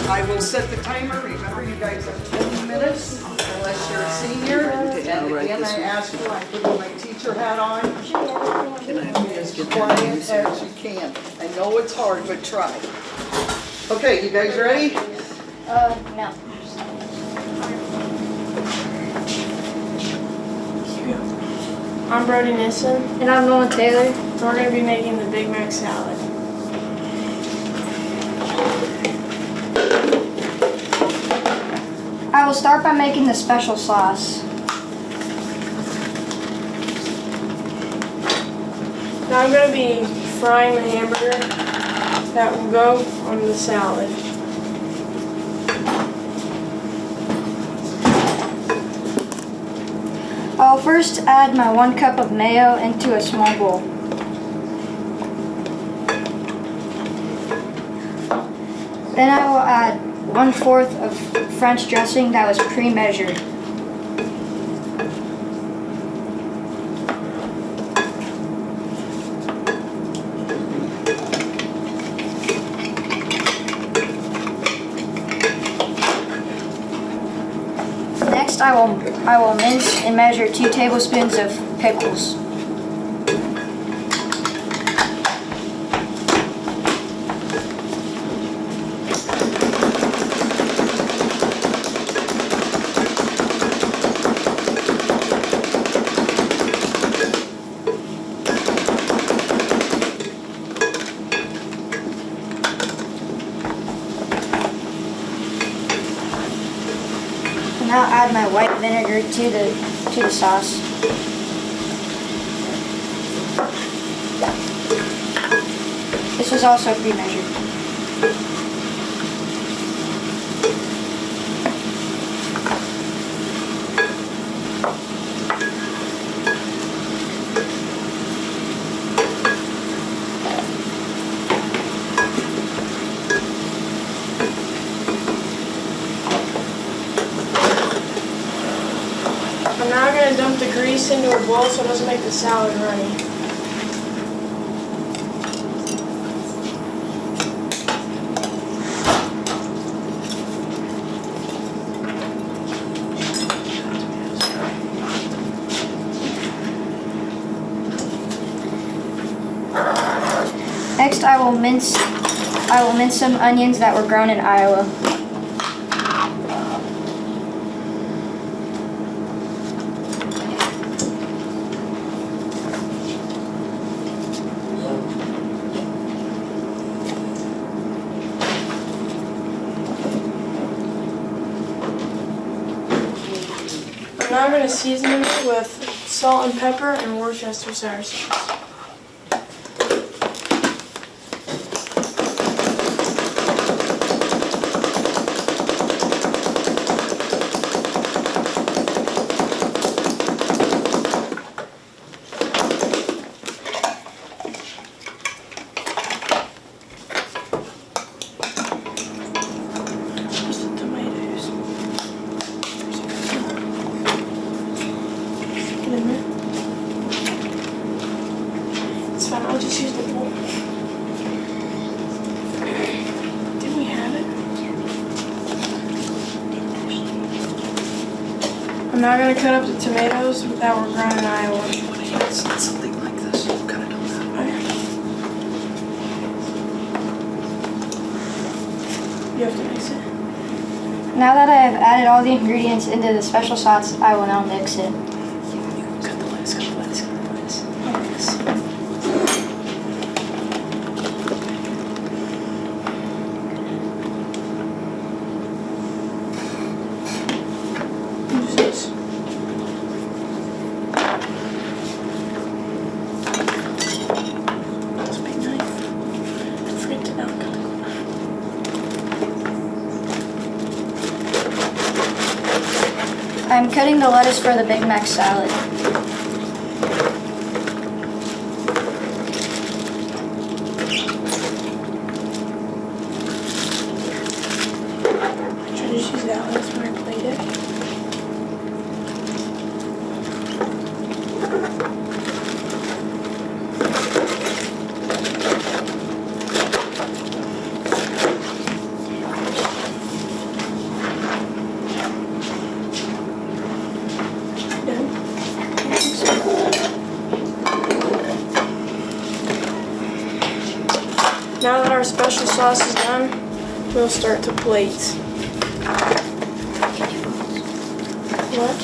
I will set the timer. Remember, you guys have 20 minutes unless you're a senior. And again, I ask you, I put my teacher hat on. Be as quiet as you can. I know it's hard, but try. Okay, you guys ready? No. I'm Brody Nissen. And I'm Nolan Taylor. And we're going to be making the Big Mac salad. I will start by making the special sauce. Now I'm going to be frying the hamburger that will go on the salad. I'll first add my 1 cup of mayo into a small bowl. Then I will add 1/4 of French dressing that was pre-measured. Next, I will mince and measure 2 tablespoons of pickles. Now add my white vinegar to the sauce. This was also pre-measured. I'm now going to dump the grease into a bowl so it doesn't make the salad runny. Next, I will mince some onions that were grown in Iowa. I'm now going to season it with salt and pepper and Worcestershire sauce. It's fine, I'll just use the bowl. Didn't we have it? I'm now going to cut up the tomatoes that were grown in Iowa. It's something like this. You gotta do that. You have to mix it. Now that I have added all the ingredients into the special sauce, I will now mix it. Cut the lettuce, cut the lettuce, cut the lettuce. Use this. That's a big knife. Don't forget to now cut the corner. I'm cutting the lettuce for the Big Mac salad. Should I just use that lettuce when I plate it? Now that our special sauce is done, we'll start to plate. What?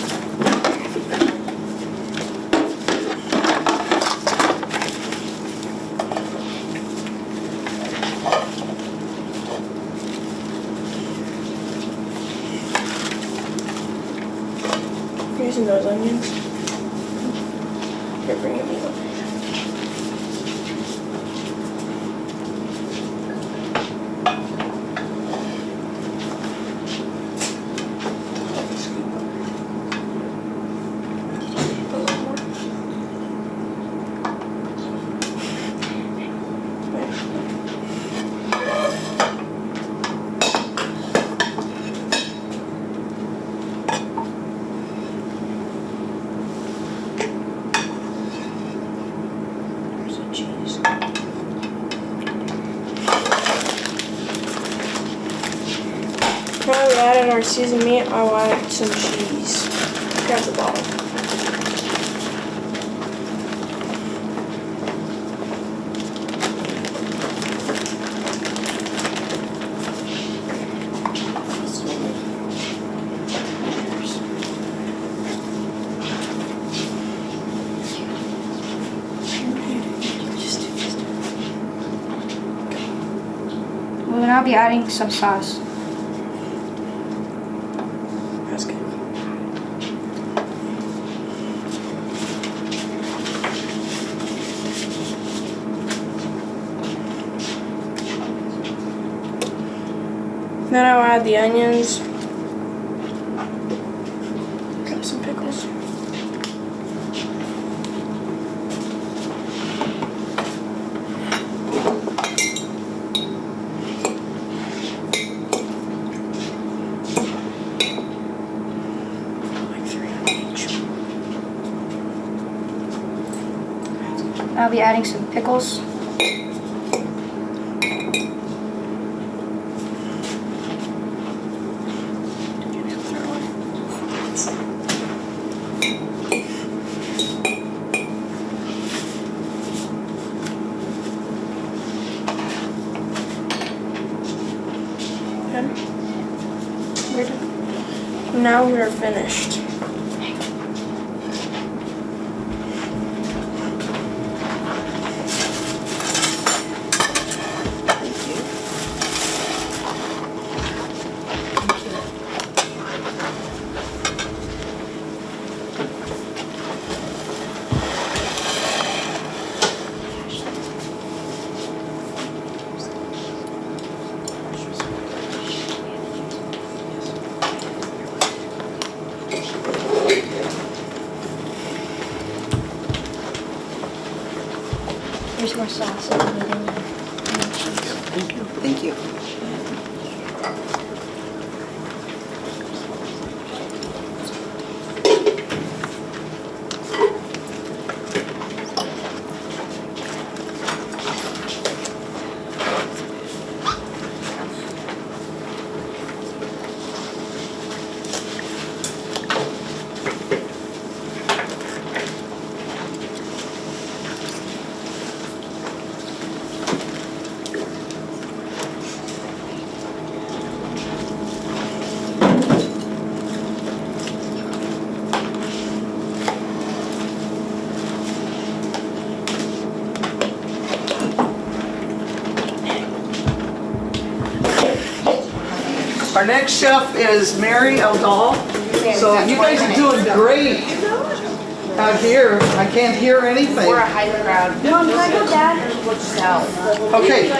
You're using those onions? Here, bring it me over. Now we added our seasoned meat, I'll add some cheese. Grab the bottle. We'll now be adding some sauce. That's good. Then I'll add the onions. Grab some pickles. Like 3 on each. I'll be adding some pickles. Now we are finished. Here's more sauce. Thank you. Our next chef is Mary Eldall. So you guys are doing great out here. I can't hear anything. We're a high crowd. Mom, can I go, Dad? Look south. Okay.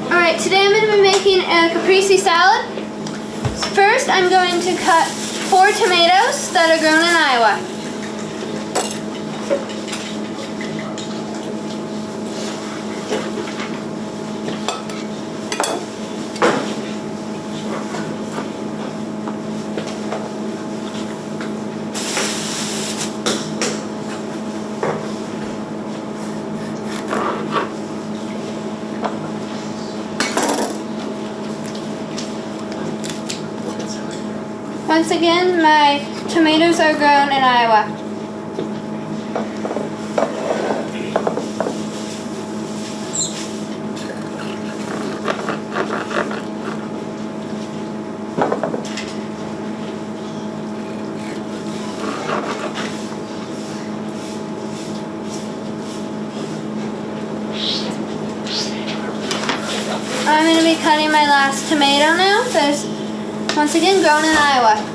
Alright, Alright, today I'm going to be making a caprese salad. First, I'm going to cut 4 tomatoes that are grown in Iowa. Once again, my tomatoes are grown in Iowa. I'm going to be cutting my last tomato now. There's once again grown in Iowa.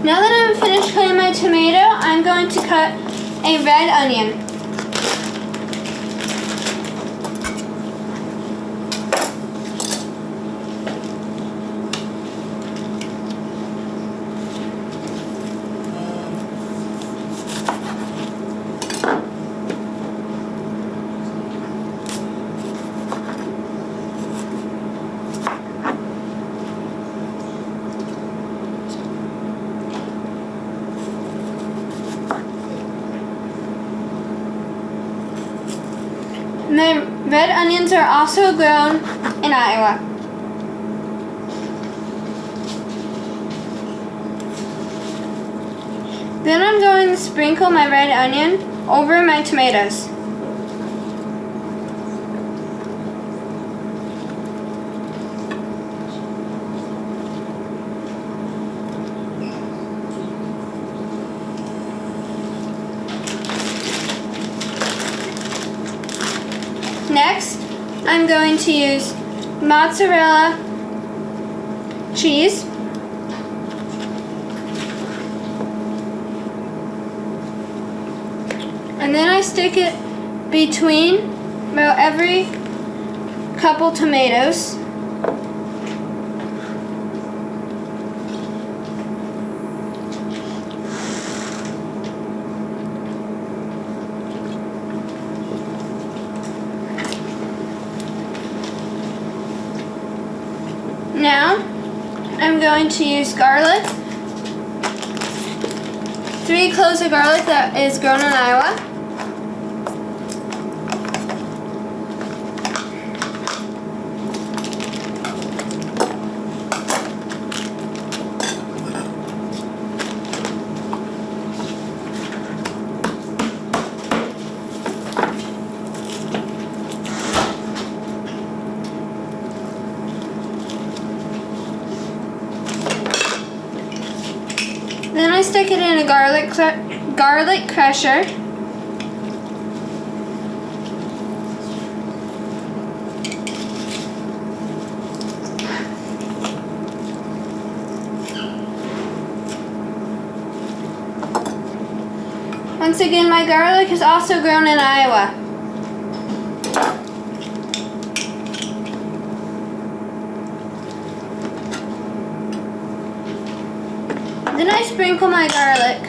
Now that I'm finished cutting my tomato, I'm going to cut a red onion. My red onions are also grown in Iowa. Then I'm going to sprinkle my red onion over my tomatoes. Next, I'm going to use mozzarella cheese, and then I stick it between about every couple tomatoes. Now, I'm going to use garlic. 3 cloves of garlic that is grown in Iowa. Then I stick it in a garlic crusher. Once again, my garlic is also grown in Iowa. Then I sprinkle my garlic.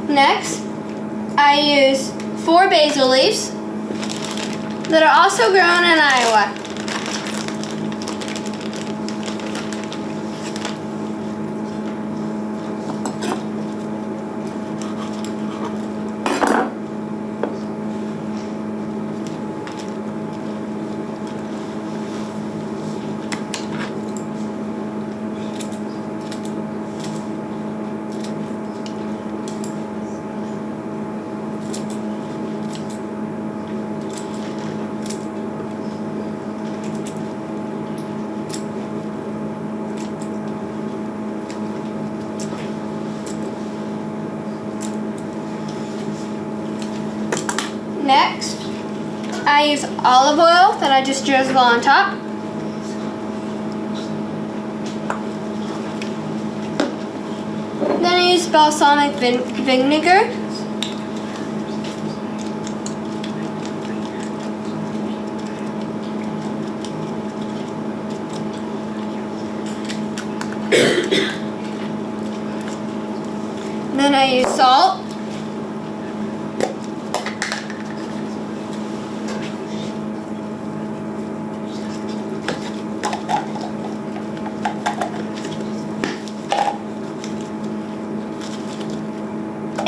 Next, I use 4 basil leaves that are also grown in Iowa. Next, I use olive oil that I just drizzle on top. Then I use balsamic vinegar. Then I use salt.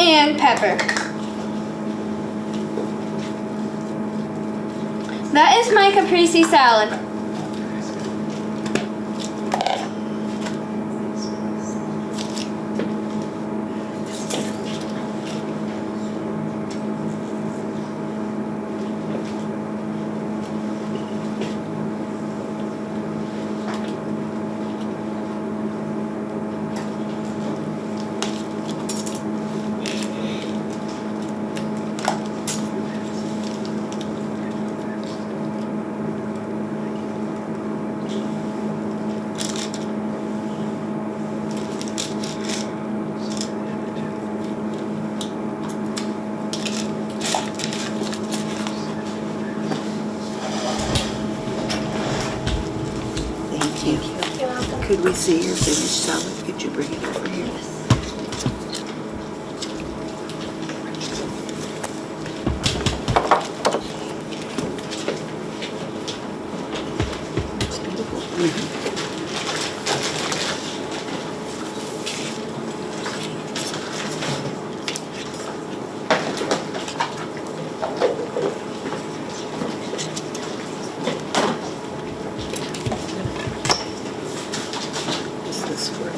And pepper. That is my caprese salad. Thank you. Could we see your finished salad? Could you bring it over here? It's beautiful. Is this for?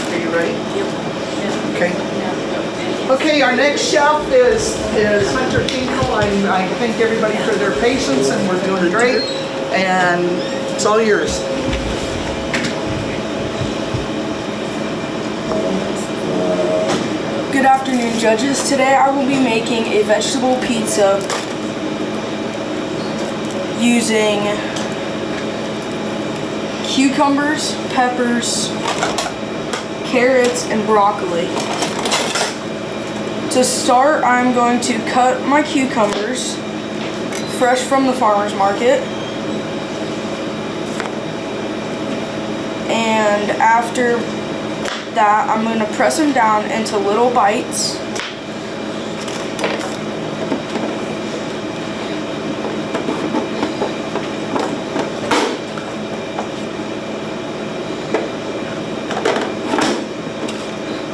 Are you ready? Okay. Okay, our next chef is Hunter Tinkle. I thank everybody for their patience, and we're doing great. And it's all yours. Good afternoon, judges. Today I will be making a vegetable pizza using cucumbers, peppers, carrots, and broccoli. To start, I'm going to cut my cucumbers fresh from the farmer's market. And after that, I'm going to press them down into little bites.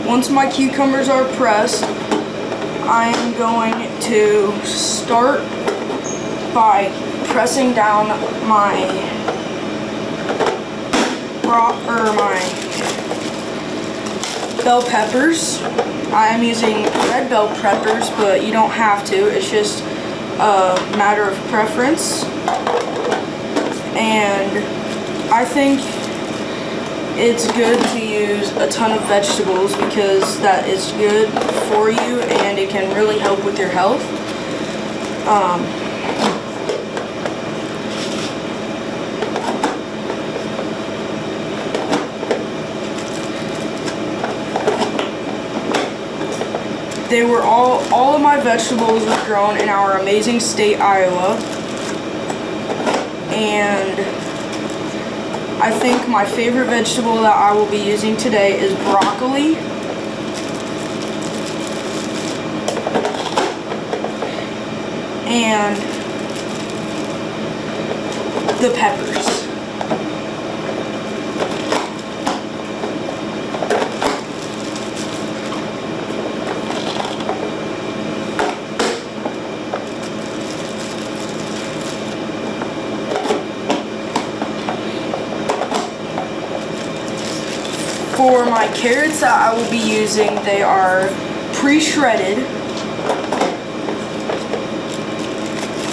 Once my cucumbers are pressed, I am going to start by pressing down my bell peppers. I am using red bell peppers, but you don't have to. It's just a matter of preference. And I think it's good to use a ton of vegetables because that is good for you and it can really help with your health. They were all of my vegetables were grown in our amazing state, Iowa. And I think my favorite vegetable that I will be using today is broccoli. And the peppers. my carrots that I will be using, they are pre-shredded.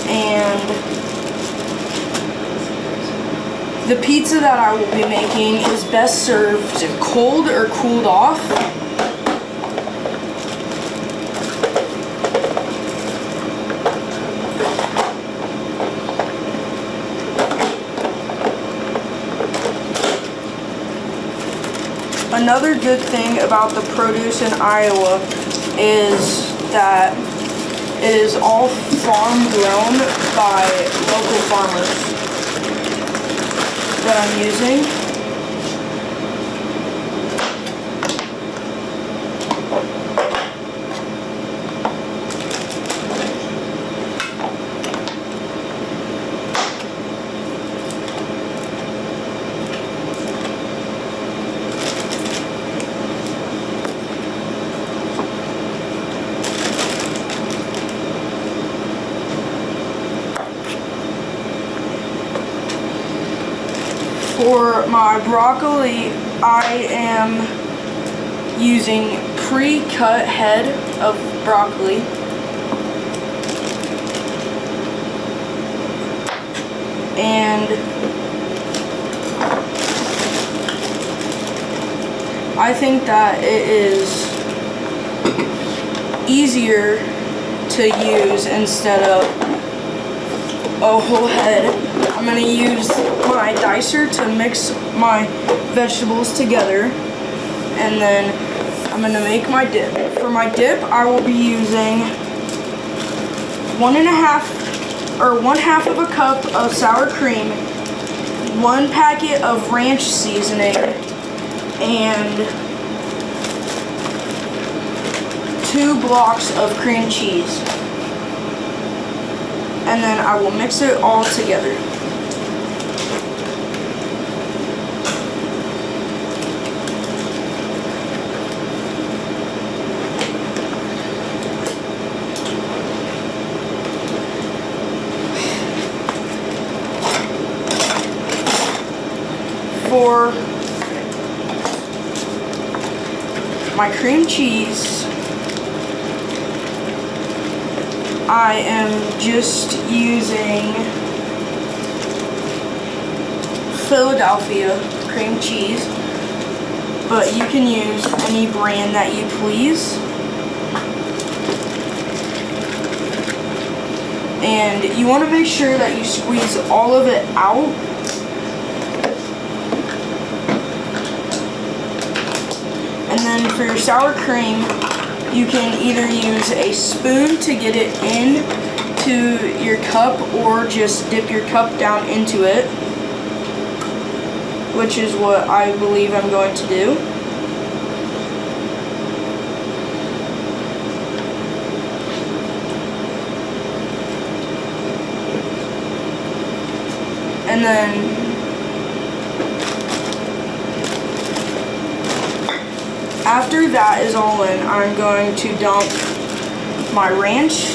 And the pizza that I will be making is best served cold or cooled off. Another good thing about the produce in Iowa is that it is all farm grown by local farmers that I'm using. For my broccoli, I am using pre-cut head of broccoli. And I think that it is easier to use instead of a whole head. I'm going to use my dicer to mix my vegetables together, and then I'm going to make my dip. For my dip, I will be using 1/2 of a cup of sour cream, 1 packet of ranch seasoning, and 2 blocks of cream cheese. And then I will mix it all together. For my cream cheese, I am just using Philadelphia cream cheese, but you can use any brand that you please. And you want to make sure that you squeeze all of it out. And then for your sour cream, you can either use a spoon to get it into your cup or just dip your cup down into it, which is what I believe I'm going to do. And then after that is all in, I'm going to dump my ranch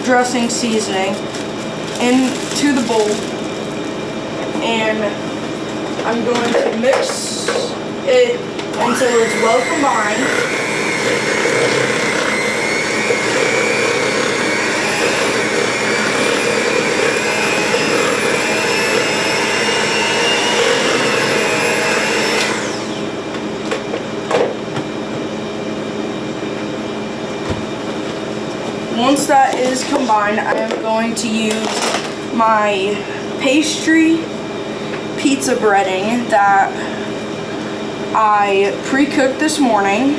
dressing seasoning into the bowl, and I'm going to mix it until it's well combined. Once that is combined, I am going to use my pastry pizza breading that I pre-cooked this morning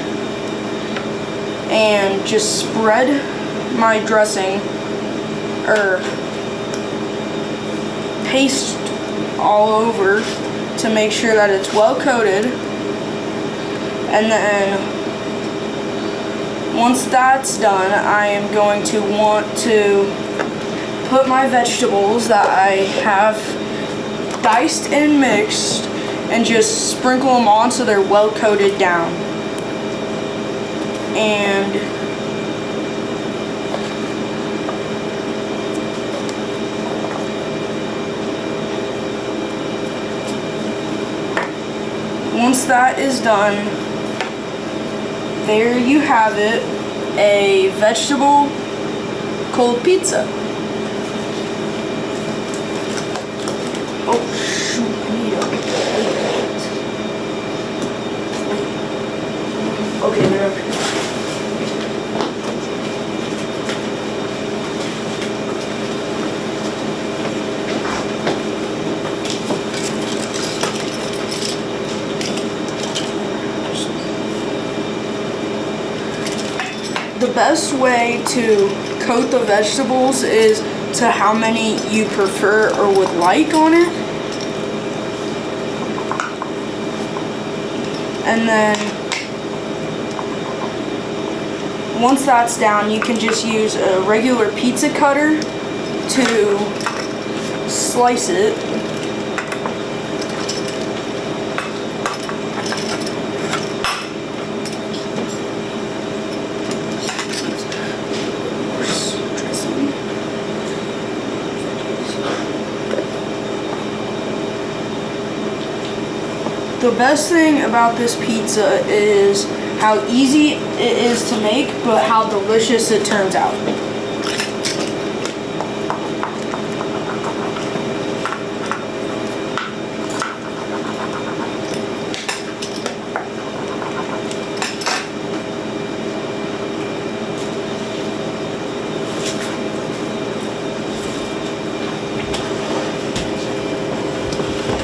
and just spread my dressing or paste all over to make sure that it's well coated. And then once that's done, I am going to want to put my vegetables that I have diced and mixed and just sprinkle them on so they're well coated down. And once that is done, there you have it, a vegetable cold pizza. Oh shoot, I need a plate. Okay, they're up here. The best way to coat the vegetables is to how many you prefer or would like on it. And then once that's down, you can just use a regular pizza cutter to slice it. The best thing about this pizza is how easy it is to make, but how delicious it turns out.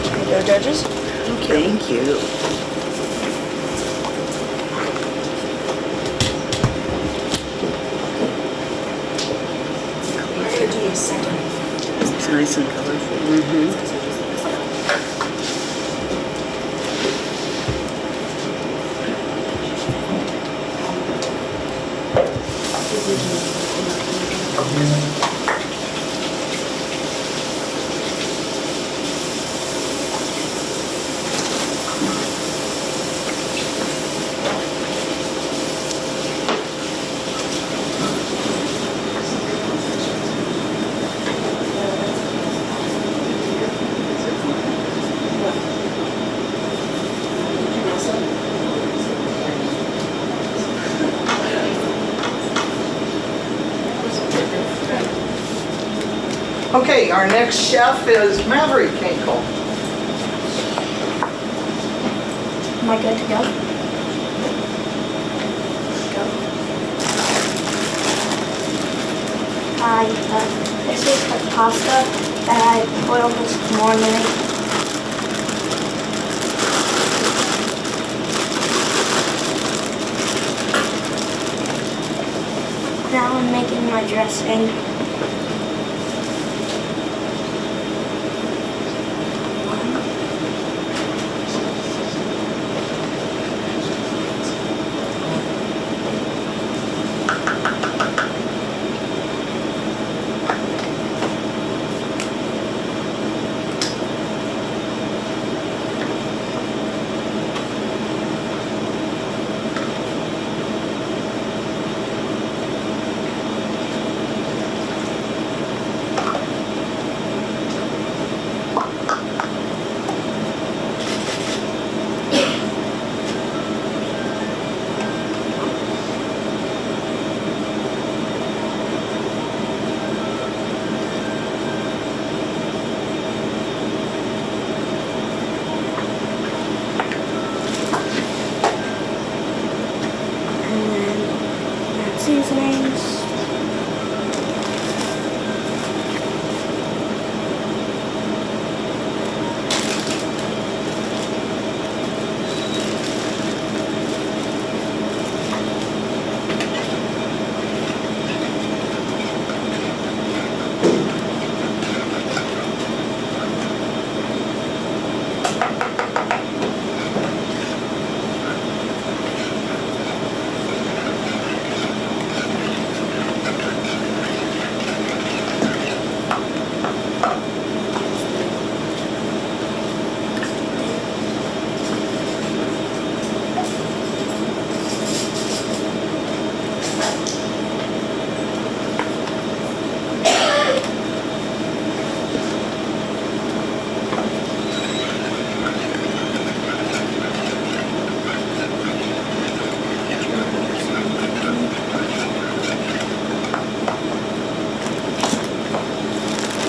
Here you go, judges. Thank you. It's nice and colorful. Okay, our next chef is Maverick Hinkle. Am I good to go? This is the pasta that I boiled this morning. Now I'm making my dressing.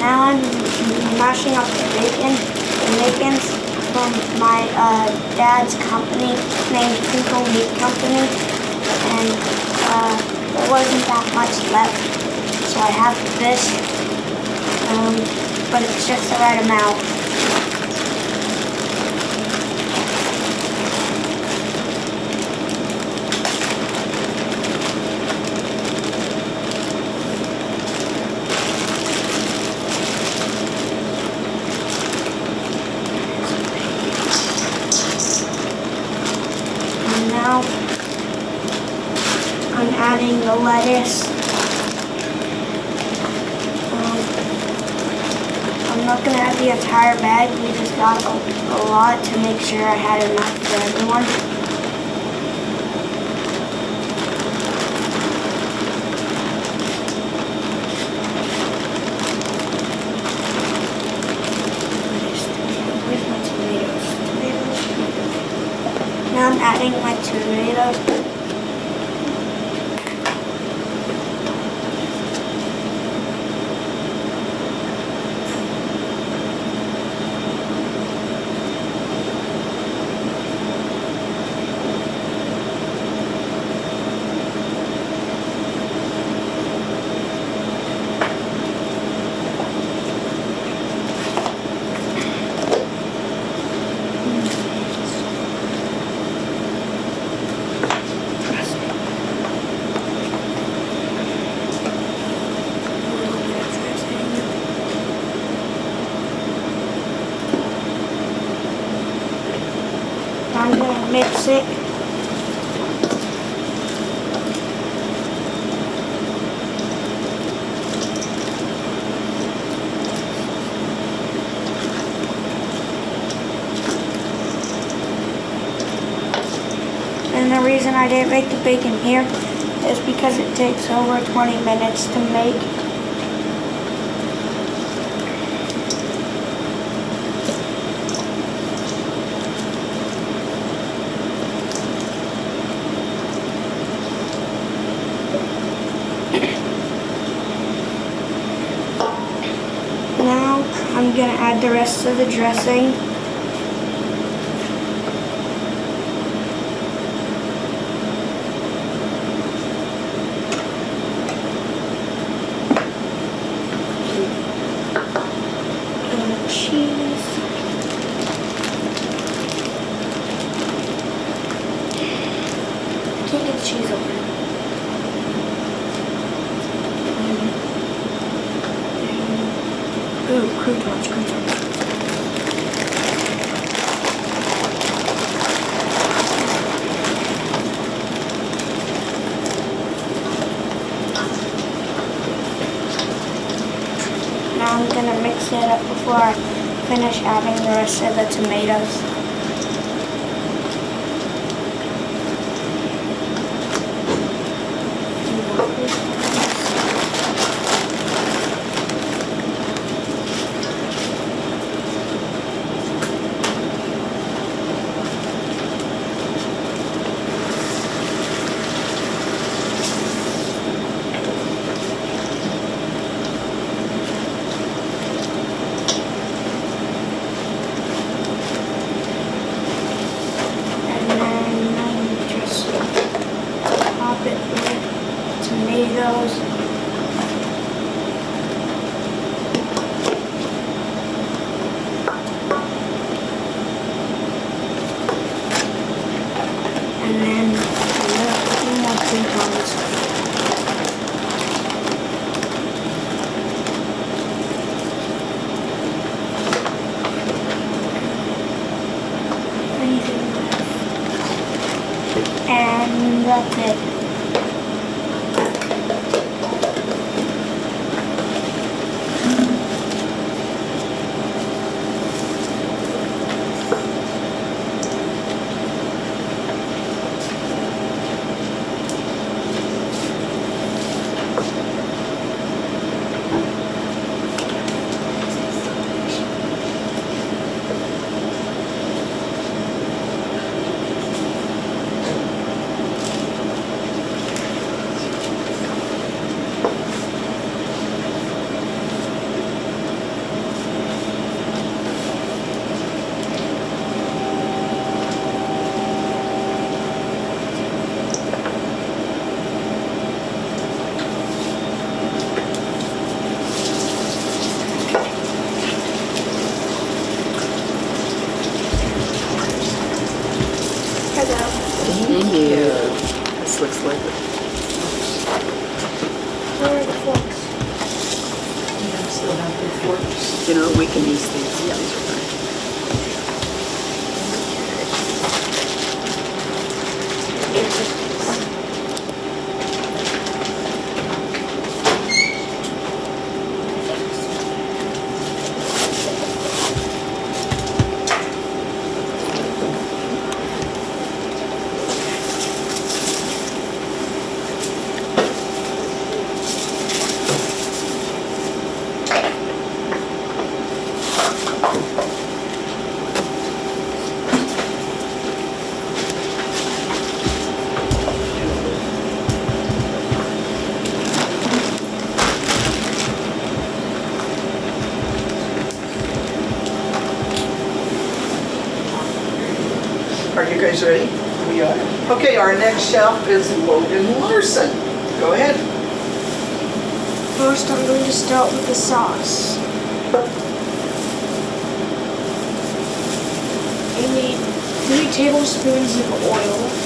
now I'm mashing up the bacon. The bacon's from my dad's company named Twinkle Meat Company, and there wasn't that much left, so I have this, but it's just the right amount. Now I'm adding the lettuce. I'm not going to add the entire bag. We just got a lot to make sure I had enough for everyone. Where's my tomatoes? Now I'm adding my tomatoes. I'm going to mix it. And the reason I didn't make the bacon here is because it takes over 20 minutes to make. Now I'm going to add the rest of the dressing. And the cheese. Can't get the cheese open. Ooh, croutons. Now I'm gonna mix it up before I finish adding the rest of the tomatoes. Tomatoes. And then a few more croutons. Anything left. And that's it. works. You know, we can use these. These are fine. Are you guys ready? We are. Okay, our next chef is Logan Larson. Go ahead. First, I'm going to start with the sauce. You need 3 tablespoons of oil.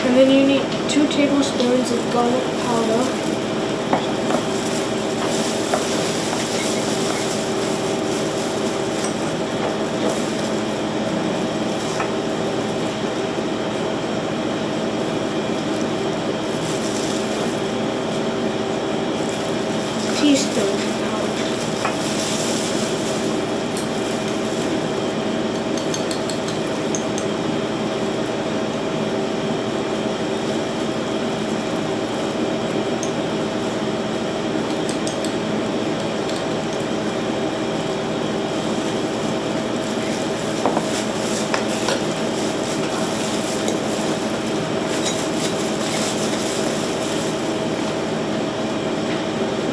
And then you need 2 tablespoons of garlic powder. Teaspoon powder.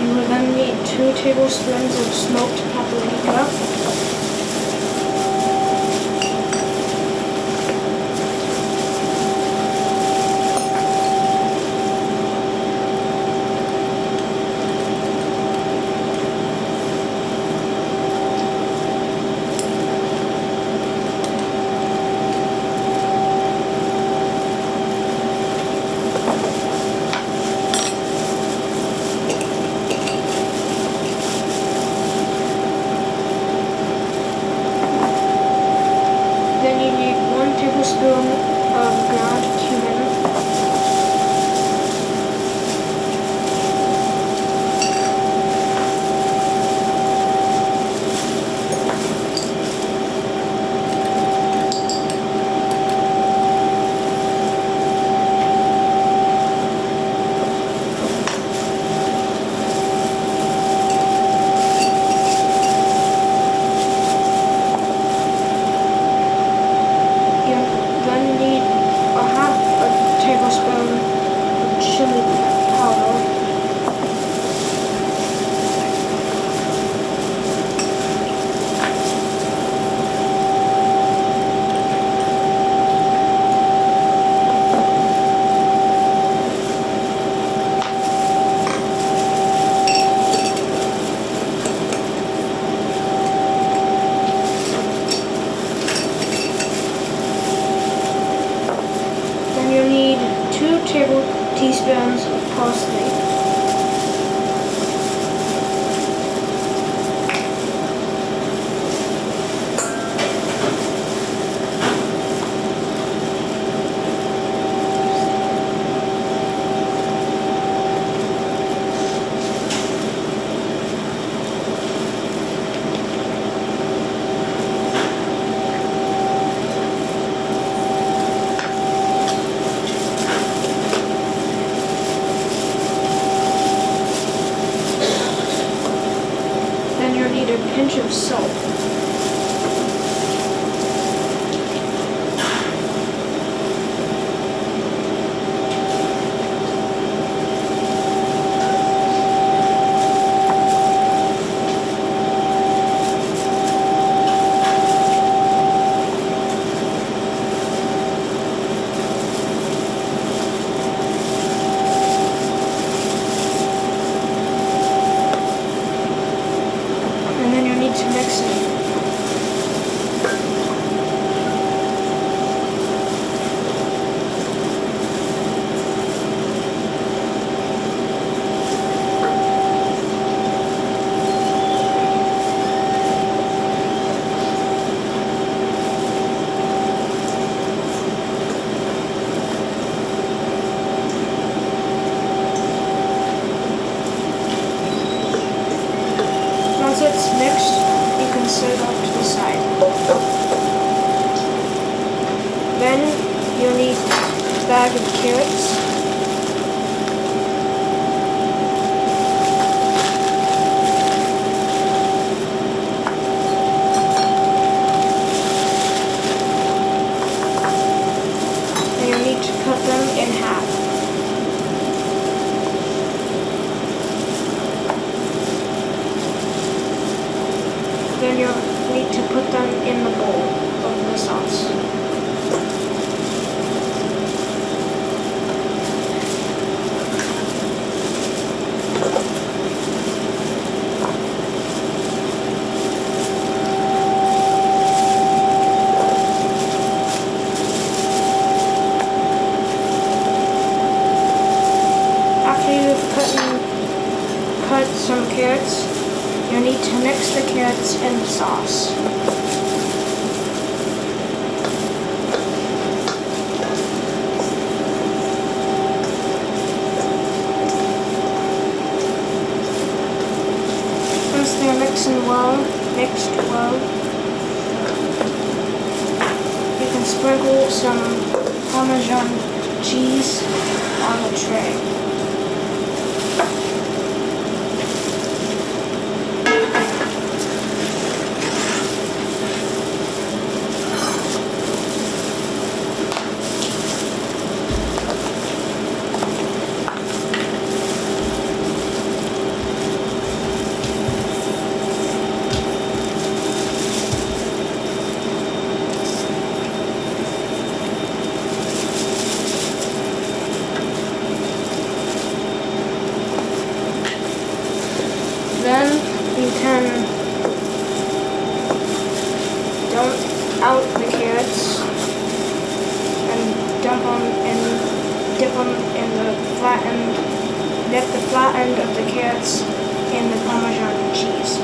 You will then need 2 tablespoons of smoked paprika. Then you need 1 tablespoon of ground cumin. You then need a half a tablespoon of chili powder. Then you need 2 teaspoons of parsley. pinch of salt. And then you need to mix it. Once it's mixed, you can set it off to the side. Then you'll need a bag of carrots. And you'll need to cut them in half. Then you'll need to put them in the bowl of the sauce. After you've cut some carrots, you need to mix the carrots in the sauce. Once they're mixed well, you can sprinkle some Parmesan cheese on the tray. Then you can dump out the carrots and dip them in the dip the flat end of the carrots in the Parmesan cheese.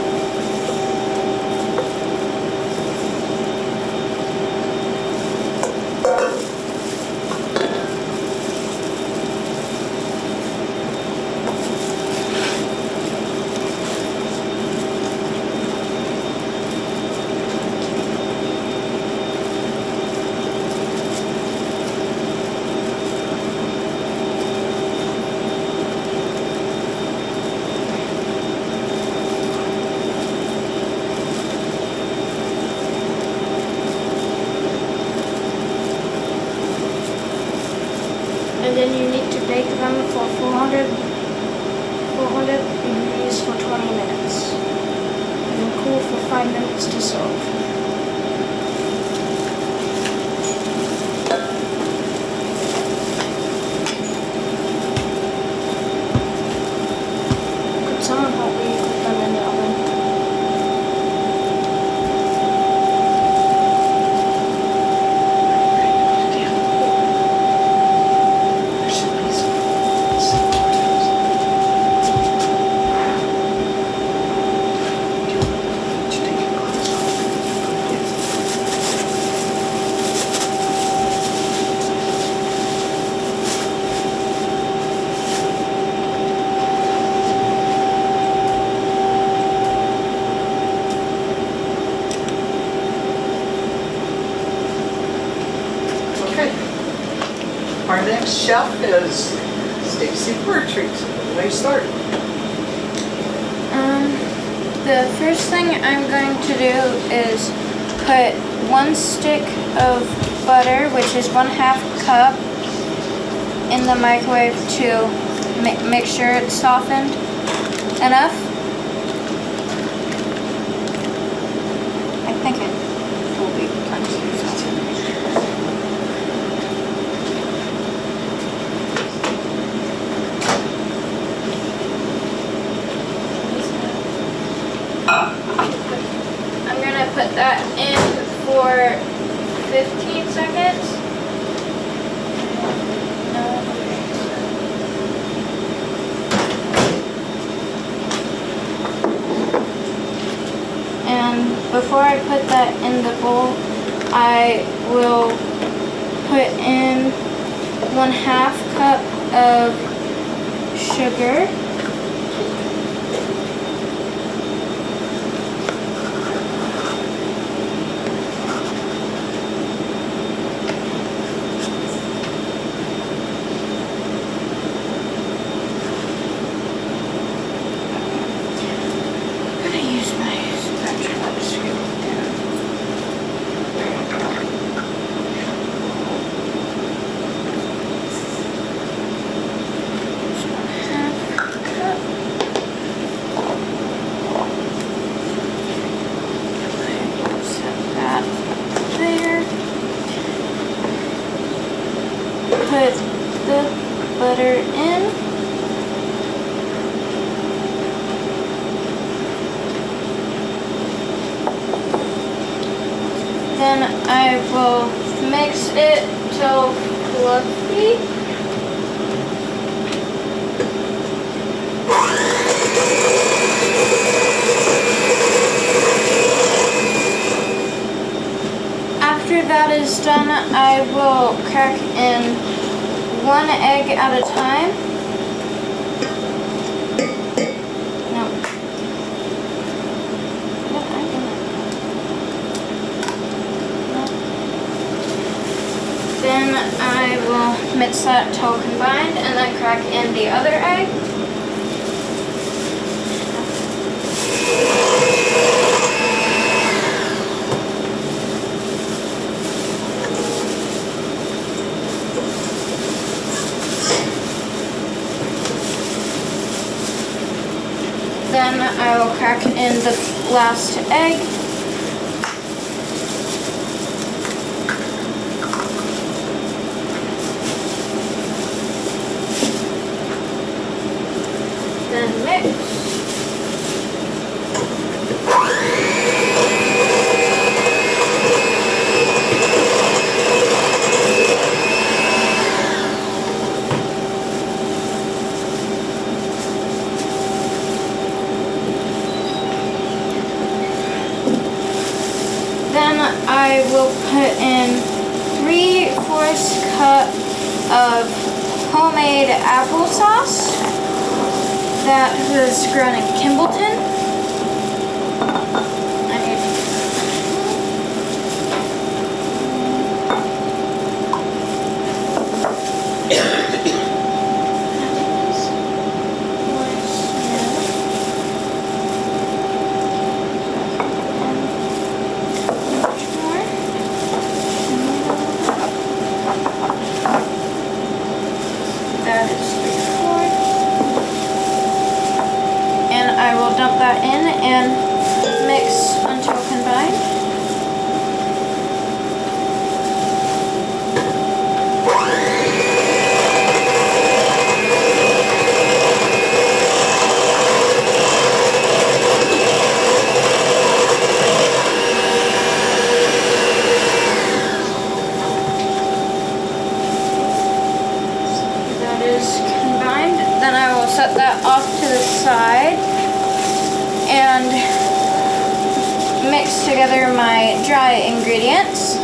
And then you need to bake them for 400 degrees for 20 minutes. And then cool for 5 minutes to serve. Could someone help me put them in the oven? Our next chef is Stacy Bertrix. When do they start? The first thing I'm going to do is put 1 stick of butter, which is 1/2 cup, in the microwave to make sure it's softened enough. I think it will be kind of softened. I'm gonna put that in for 15 seconds. And before I put that in the bowl, I will put in 1/2 cup of sugar. Put the butter in. Then I will mix it till fluffy. After that is done, I will crack in 1 egg at a time. No. What am I doing? No. Then I will mix that till combined and then crack in the other egg. Then I will crack in the last egg. Then mix. Then I will put in 3/4 cup of homemade applesauce that was grown in Kimballton. I need that is 3/4. And I will dump that in and mix until combined. That is combined. Then I will set that off to the side and mix together my dry ingredients.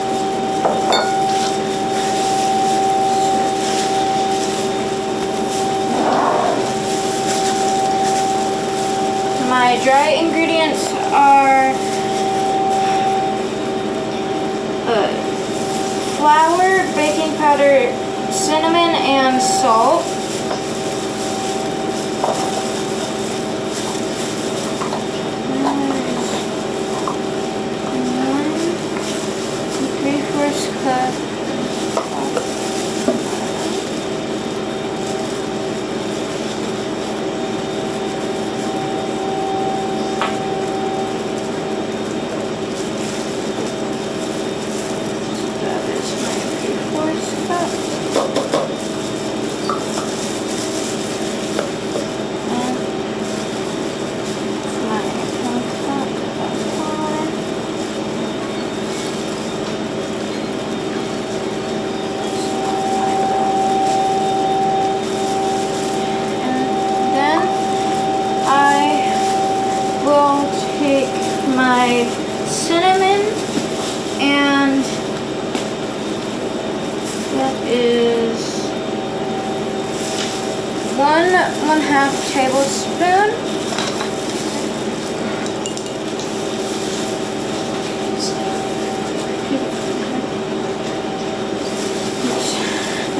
My dry ingredients are flour, baking powder, cinnamon, and salt. my cinnamon, and that is 1/2 tablespoon.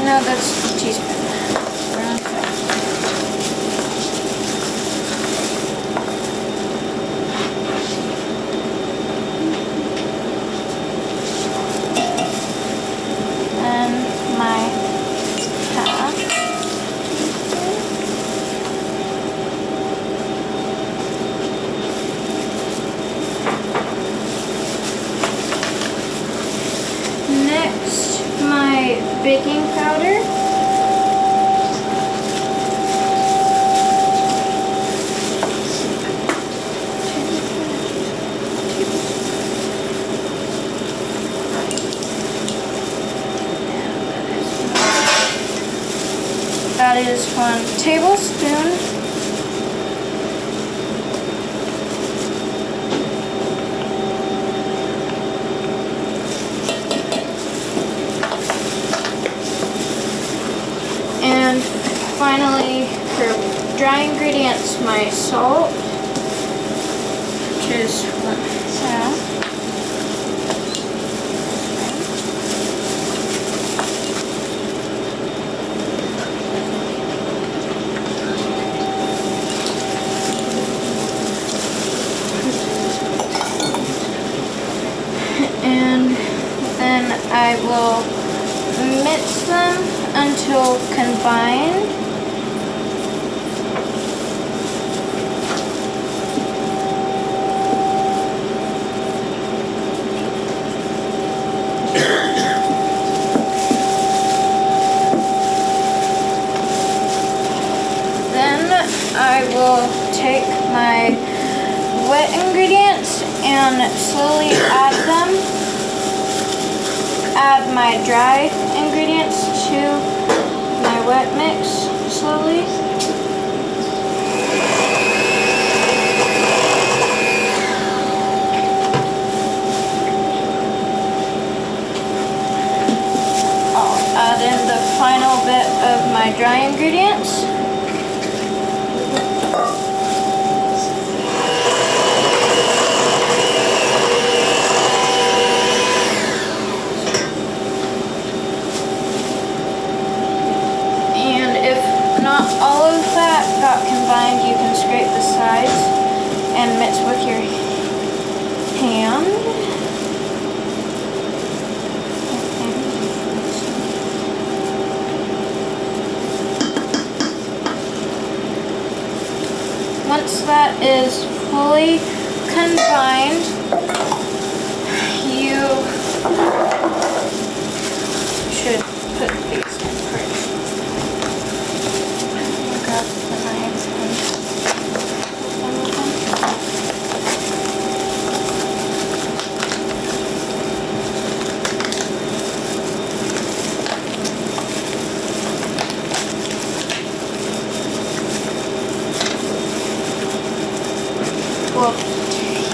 No, that's a teaspoon. And my half teaspoon. Next, my baking powder. That is 1 tablespoon. And finally, for dry ingredients, my salt, which is 1/2. And then I will mix them until combined. Then I will take my wet ingredients and slowly add them. Add my dry ingredients to my wet mix slowly. I'll add in the final bit of my dry ingredients. Not all of that got combined, you can scrape the sides and mix with your hand. Once that is fully combined, you should put these in first. Grab the knives and open them. Well,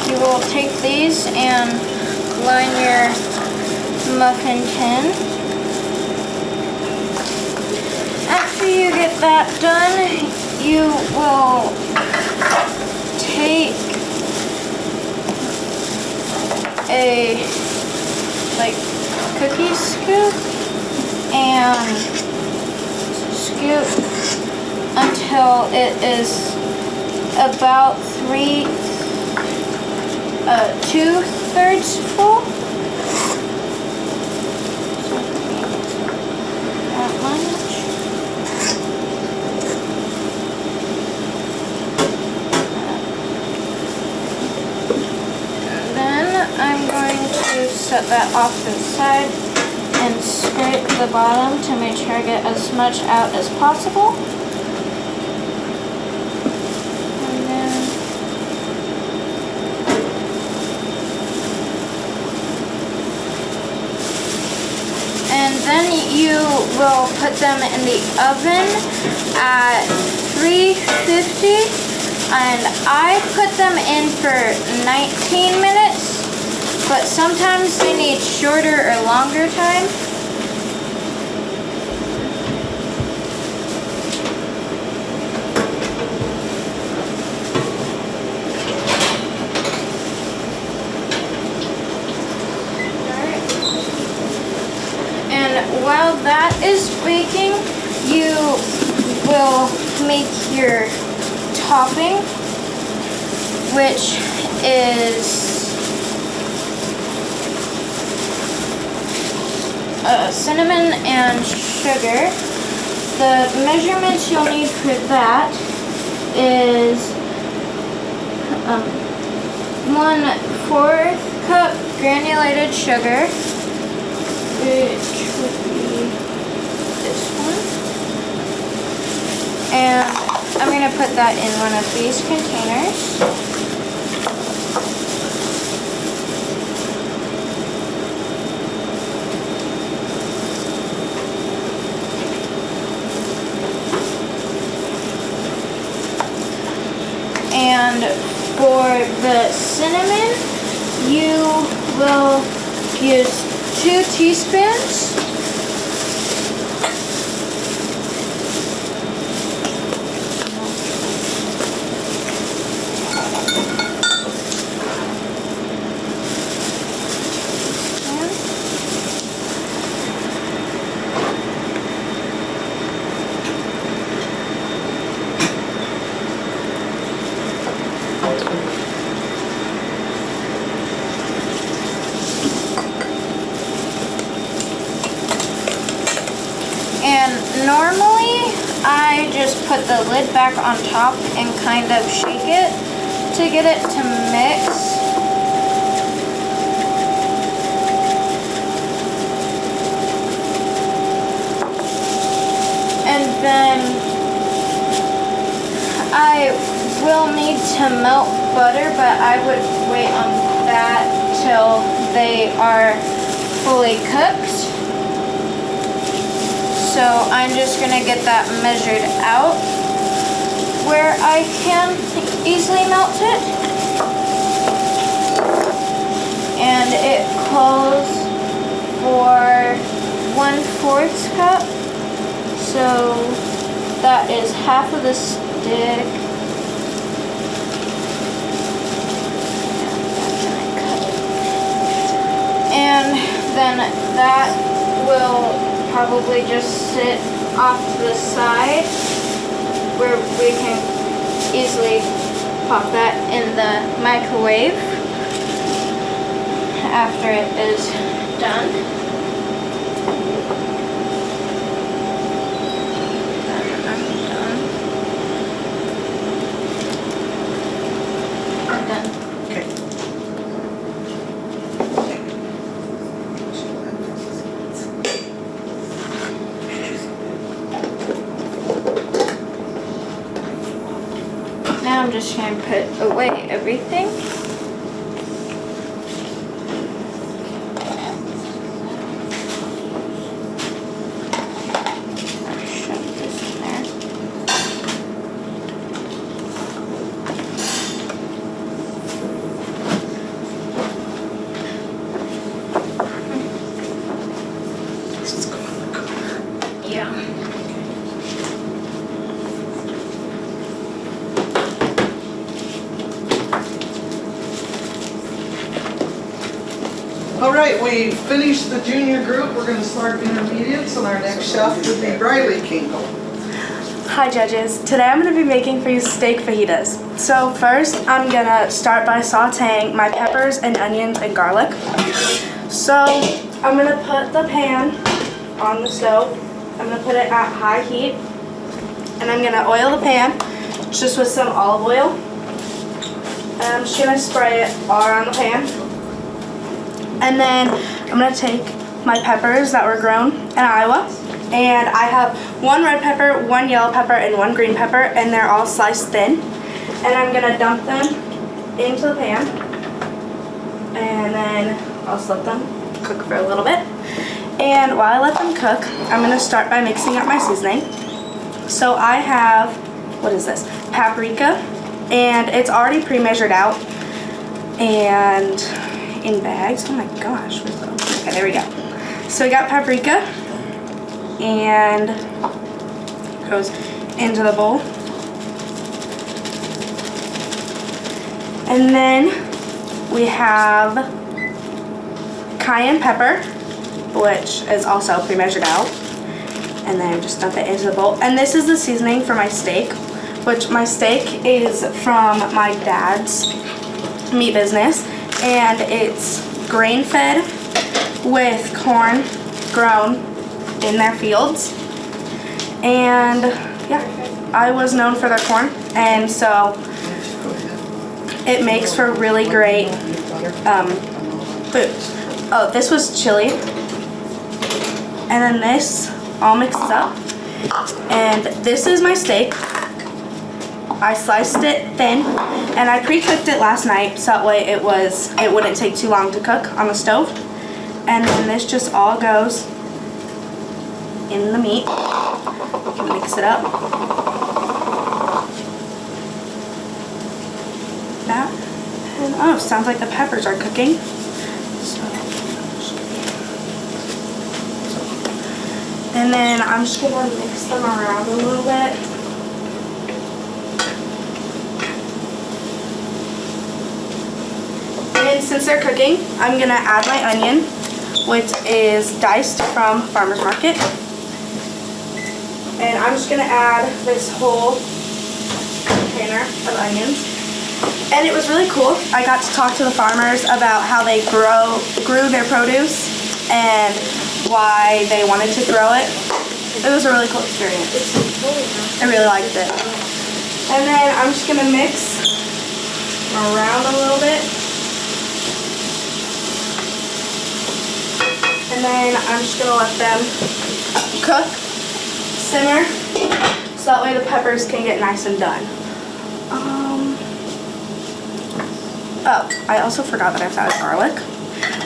you will take these and line your muffin tin. After you get that done, you will take a cookie scoop and scoop until it is about 2/3 full. That much. Then I'm going to set that off to the side and scrape the bottom to make sure I get as much out as possible. And then you will put them in the oven at 350 And I put them in for 19 minutes, but sometimes they need shorter or longer time. And while that is baking, you will make your topping, which is cinnamon and sugar. The measurements you'll need for that is 1/4 cup granulated sugar, which would be this one. And I'm going to put that in one of these containers. And for the cinnamon, you will use 2 teaspoons. Normally, I just put the lid back on top and kind of shake it to get it to mix. And then I will need to melt butter, but I would wait on that till they are fully cooked. So I'm just gonna get that measured out where I can easily melt it. And it calls for 1/4 cup. So that is half of the stick. And then that will probably just sit off to the side where we can easily pop that in the microwave after it is done. I'm done. Okay. Now I'm just going to put away everything. Shove this in there. Just go in the corner. Yeah. All right, we finished the junior group. We're going to start intermediates, and our next chef would be Riley Kingle. Hi judges, today I'm going to be making for you steak fajitas. So first I'm going to start by sauteing my peppers and onions and garlic. So I'm going to put the pan on the stove. I'm going to put it at high heat and I'm going to oil the pan just with some olive oil. And I'm just going to spray it all around the pan. And then I'm going to take my peppers that were grown in Iowa. And I have 1 red pepper, 1 yellow pepper, and 1 green pepper, and they're all sliced thin. And I'm gonna dump them into the pan, and then I'll just let them cook for a little bit. And while I let them cook, I'm gonna start by mixing up my seasoning. So I have, what is this? Paprika, and it's already pre-measured out and in bags. Oh my gosh, where's the, okay, there we go. So we got paprika and goes into the bowl. And then we have cayenne pepper, which is also pre-measured out. And then just dump it into the bowl. And this is the seasoning for my steak, which my steak is from my dad's meat business. And it's grain-fed with corn grown in their fields. And yeah, I was known for their corn. And so it makes for really great food. Oh, this was chili. And then this all mixes up. And this is my steak. I sliced it thin and I pre-cooked it last night so that way it wouldn't take too long to cook on the stove. And then this just all goes in the meat. You can mix it up. That. And oh, sounds like the peppers are cooking. And then I'm just gonna mix them around a little bit. And since they're cooking, I'm gonna add my onion, which is diced from Farmer's Market. And I'm just gonna add this whole container of onions. And it was really cool. I got to talk to the farmers about how they grew their produce and why they wanted to grow it. It was a really cool experience. I really liked it. And then I'm just gonna mix around a little bit. And then I'm just gonna let them cook, simmer, so that way the peppers can get nice and done. Oh, I also forgot that I have to add garlic.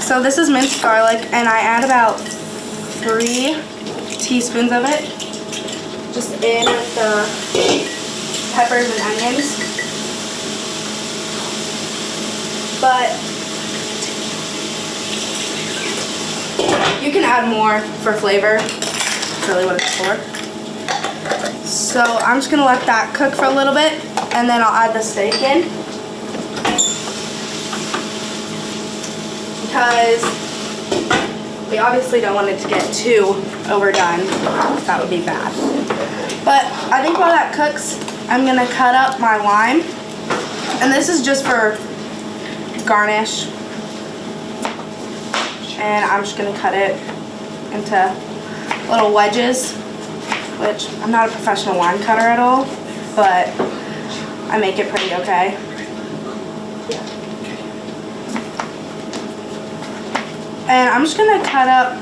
So this is minced garlic, and I add about 3 teaspoons of it, just in with the peppers and onions. But you can add more for flavor. That's really what it's for. So I'm just gonna let that cook for a little bit, and then I'll add the steak in. Because we obviously don't want it to get too overdone. That would be bad. But I think while that cooks, I'm gonna cut up my lime. And this is just for garnish. And I'm just gonna cut it into little wedges, which I'm not a professional lime cutter at all, but I make it pretty okay. And I'm just gonna cut up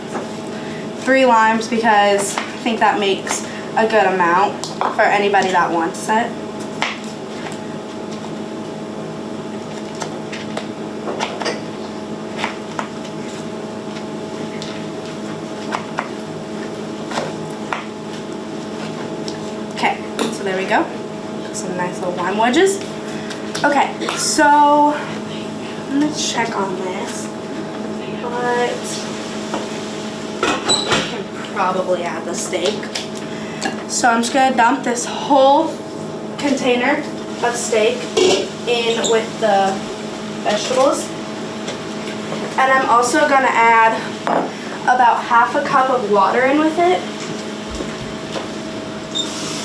3 limes because I think that makes a good amount for anybody that wants it. Okay, so there we go. Some nice little lime wedges. Okay, so I'm gonna check on this. But I can probably add the steak. So I'm just gonna dump this whole container of steak in with the vegetables. And I'm also gonna add about half a cup of water in with it,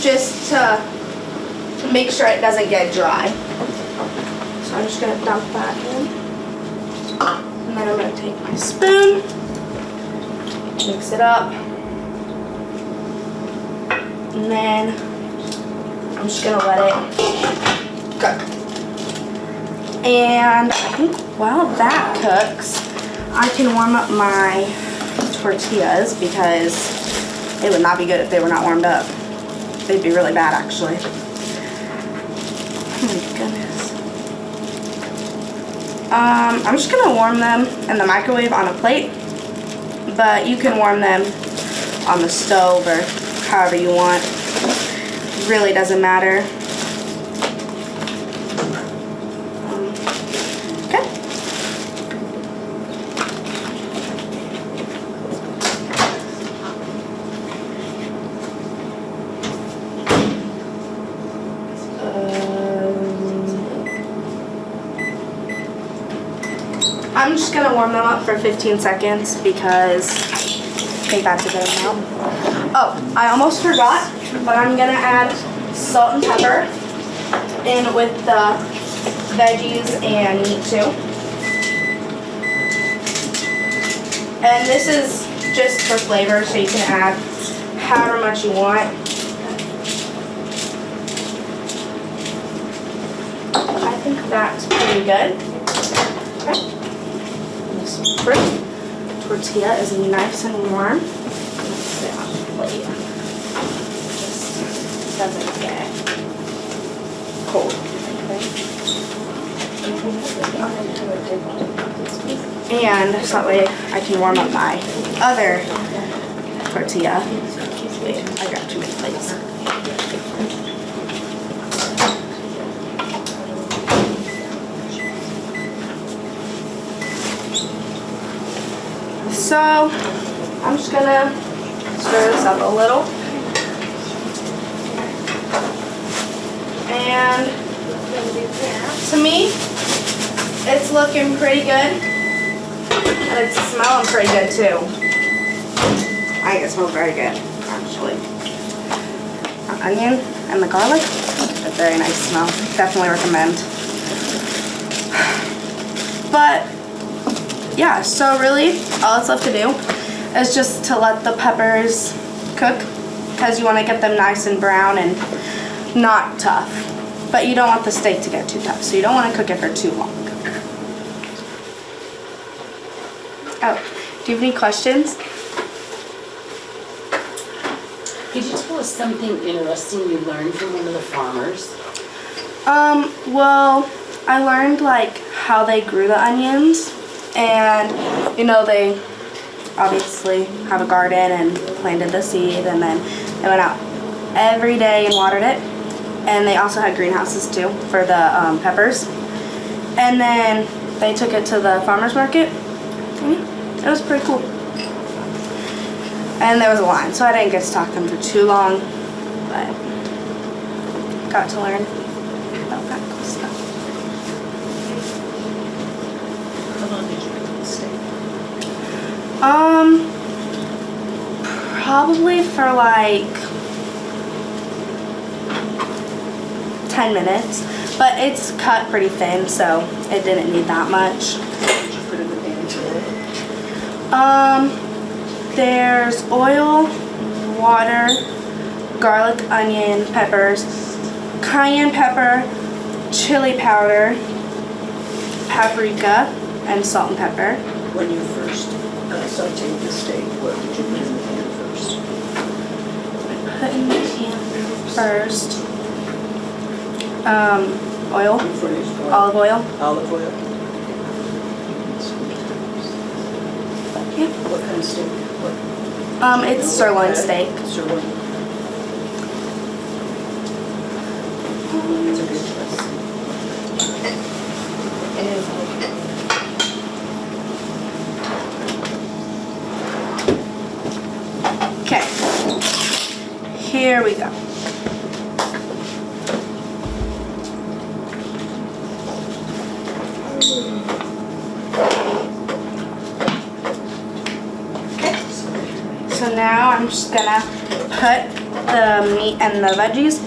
just to make sure it doesn't get dry. So I'm just gonna dump that in. And then I'm going to take my spoon, mix it up, and then I'm just going to let it cook. And I think while that cooks, I can warm up my tortillas because it would not be good if they were not warmed up. They'd be really bad, actually. Oh my goodness. I'm just gonna warm them in the microwave on a plate, but you can warm them on the stove or however you want. Really doesn't matter. I'm just gonna warm them up for 15 seconds because I think that's a good amount. Oh, I almost forgot, but I'm gonna add salt and pepper in with the veggies and meat too. And this is just for flavor, so you can add however much you want. I think that's pretty good. Okay. This first tortilla is nice and warm. Let's see, I'll show you. Just doesn't get cold. And so that way I can warm up my other tortilla. Wait, I got too many plates. So I'm just gonna stir this up a little. And to me, it's looking pretty good. And it's smelling pretty good too. I think it smells very good, actually. The onion and the garlic, a very nice smell. Definitely recommend. But yeah, so really all it's left to do is just to let the peppers cook, because you want to get them nice and brown and not tough. But you don't want the steak to get too tough, so you don't want to cook it for too long. Oh, do you have any questions? Could you tell us something interesting you learned from one of the farmers? Well, I learned like how they grew the onions, and you know, they obviously have a garden and planted the seed, and then they went out every day and watered it. And they also had greenhouses too for the peppers. And then they took it to the farmer's market. It was pretty cool. And there was a line, so I didn't get to talk to them for too long, but got to learn about that cool stuff. How long did you make the steak? Probably for like 10 minutes, but it's cut pretty thin, so it didn't need that much. Did you put in the pan? There's oil, water, garlic, onion, peppers, cayenne pepper, chili powder, paprika, and salt and pepper. When you first sauteed the steak, what did you put in the pan first? Put in the pan first. Oil, olive oil. Olive oil? Yeah. What kind of steak? It's sirloin steak. Sirloin. It's a good choice. Okay, here we go. So now I'm just gonna put the meat and the veggies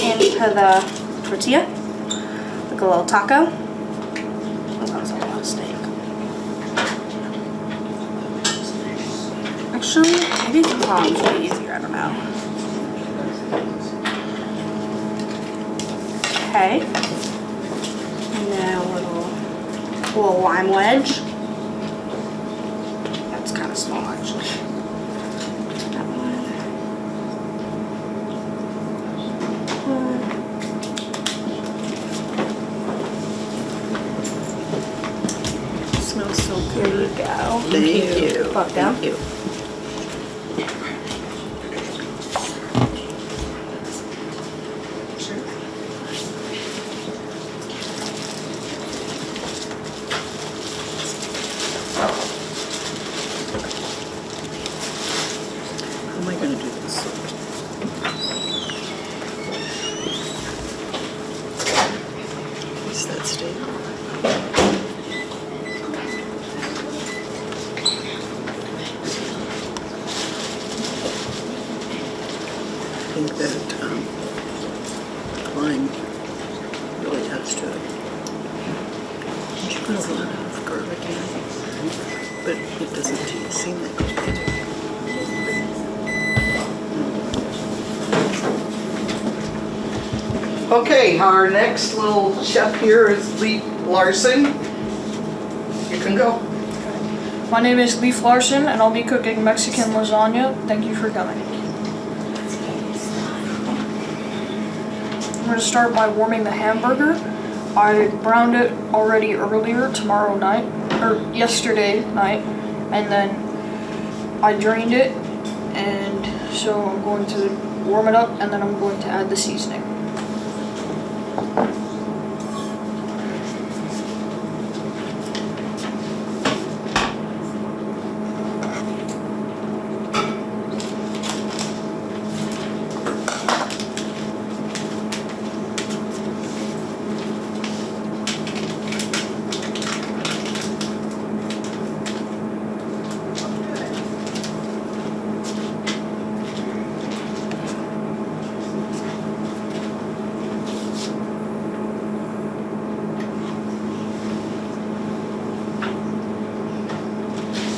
into the tortilla, like a little taco. That was a lot of steak. Actually, maybe the palms would be easier, I don't know. Okay. And then a little lime wedge. That's kind of small, actually. That one. Smells so Here good. you go. Thank you. Welcome. Thank you. How am I going to do this? Is that steak? lime really adds to it. You put a lot of garlic in, but it doesn't seem that good. Okay, our next little chef here is Lee Larson. You can go. My name is Leif Larson, and I'll be cooking Mexican lasagna. Thank you for coming. I'm going to start by warming the hamburger. I browned it already earlier yesterday night, and then I drained it, and so I'm going to warm it up, and then I'm going to add the seasoning.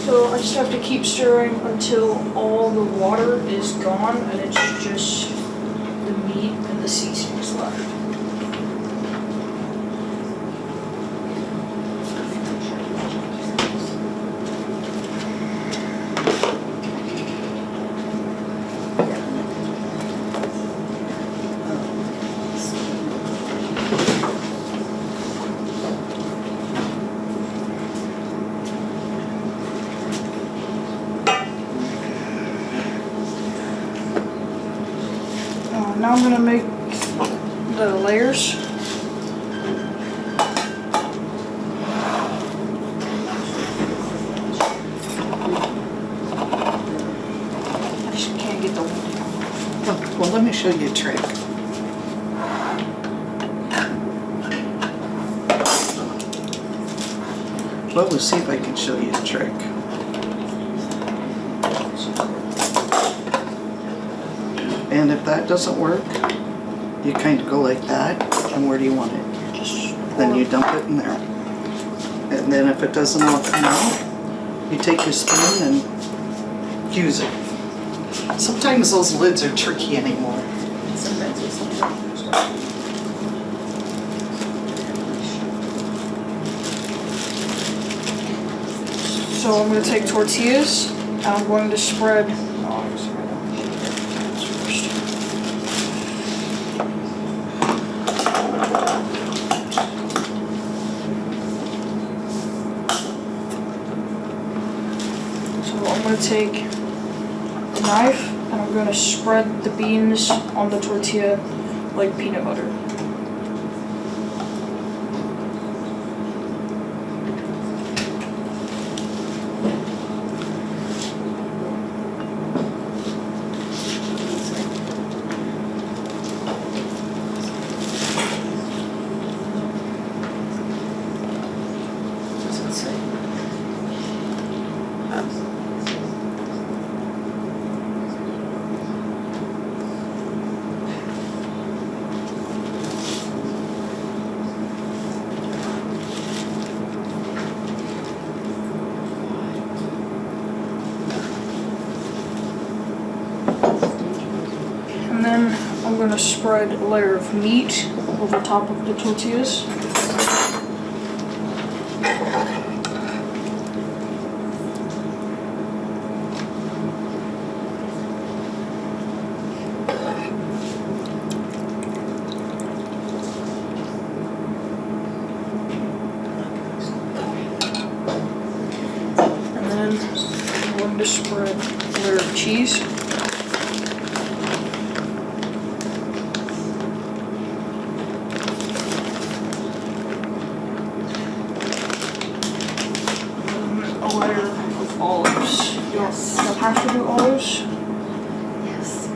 So I just have to keep stirring until all the water is gone and it's just the meat and the seasonings left. Now I'm gonna make the layers. I just can't get the Oh, well, let me show you a trick. Well, we'll see if I can show you a trick. And if that doesn't work, you kind of go like that, and where do you want it? Then you dump it in there. And then if it doesn't all come out, you take your spoon and fuse it. Sometimes those lids are tricky anymore. So I'm going to take tortillas and I'm going to spread. So I'm going to take a knife and I'm going to spread the beans on the tortilla like peanut butter. And then I'm going to spread a layer of meat over top of the tortillas. And then I'm going to spread a layer of cheese. A layer of olives. Yes. You don't have to do olives. Yes.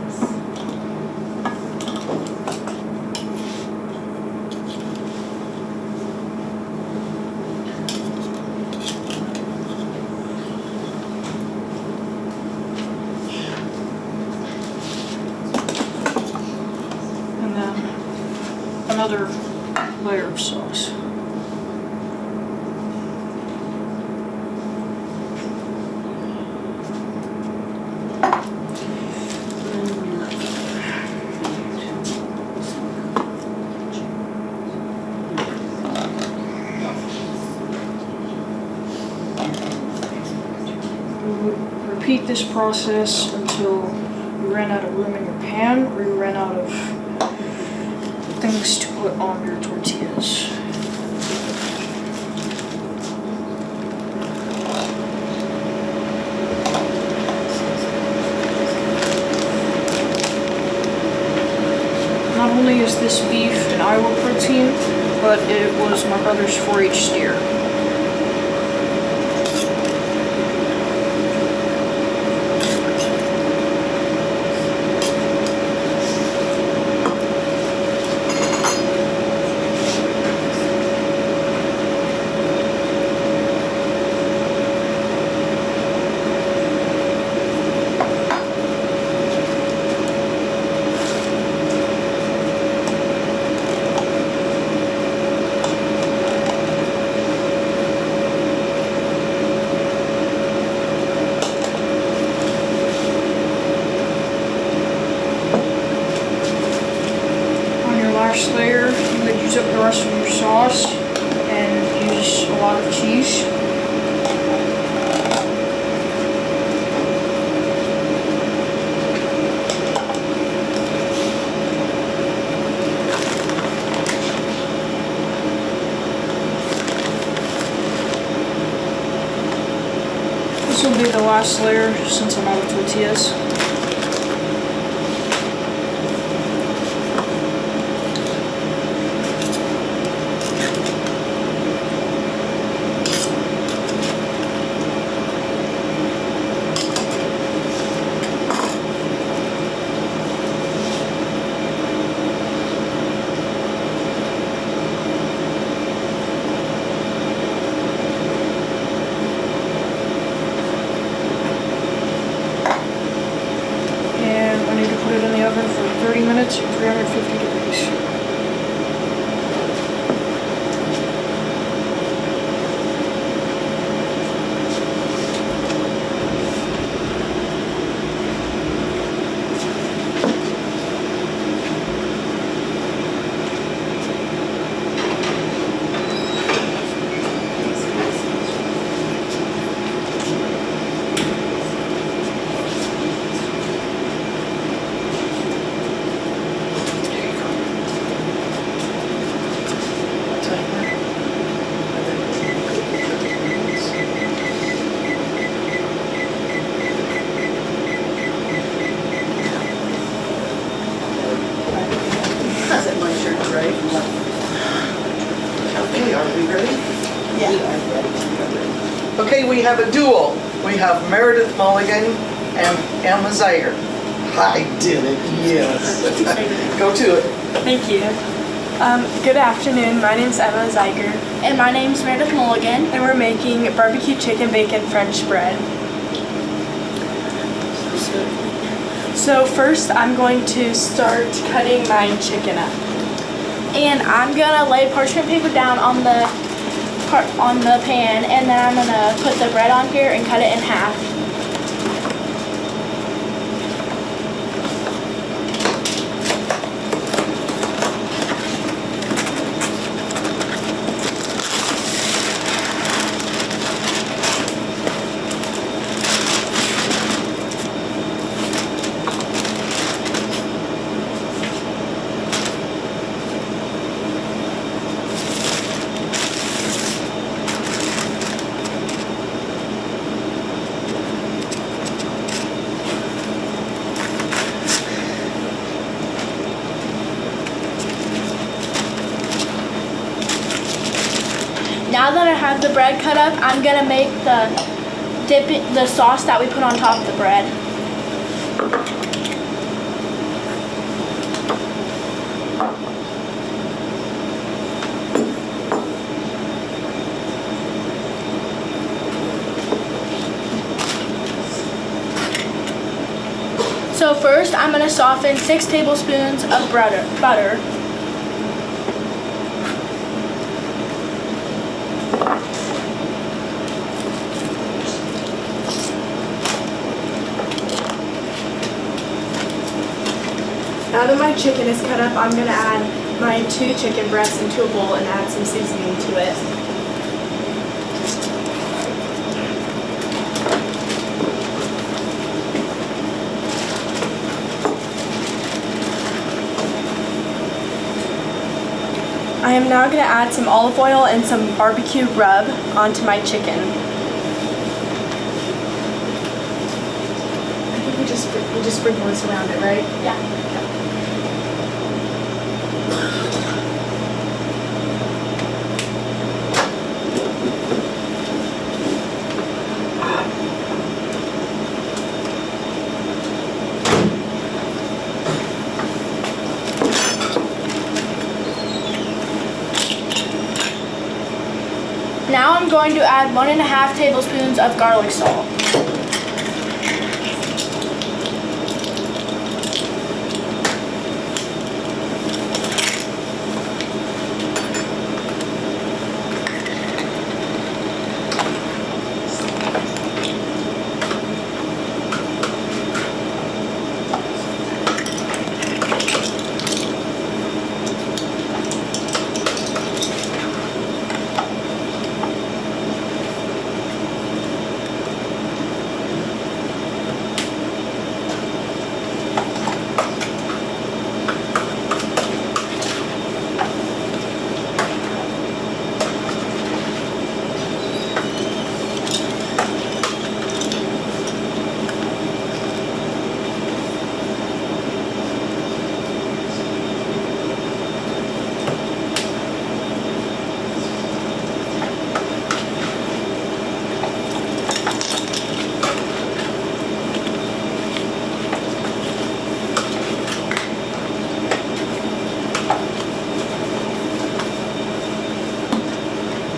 And then another layer of sauce. Repeat this process until you ran out of room in your pan or you ran out of things to put on your tortillas. Not only is this beef an Iowa protein, but it was my brother's 4-H steer. Last layer, you would use up the rest of your sauce and use a lot of cheese. This will be the last layer since I'm out of tortillas. Put it in the oven for 30 minutes at 350 degrees. Okay, are we ready? Yeah. Okay, we have a duel. We have Meredith Mulligan and Emma Zeiger. I did it, yes. Go to it. Thank you. Good afternoon. My name's Emma Zeiger. And my name's Meredith Mulligan. And we're making barbecue chicken bacon French bread. So first I'm going to start cutting my chicken up. And I'm gonna lay parchment paper down on the pan, and then I'm gonna put the bread on here and cut it in half. Now that I have the bread cut up, I'm gonna make the sauce that we put on top of the bread. So first, I'm gonna soften 6 tablespoons of butter. Now that my chicken is cut up, I'm gonna add my 2 chicken breasts into a bowl and add some seasoning to it. I am now gonna add some olive oil and some barbecue rub onto my chicken. I think we just sprinkle this around it, right? Yeah. Now I'm going to add 1.5 tablespoons of garlic salt.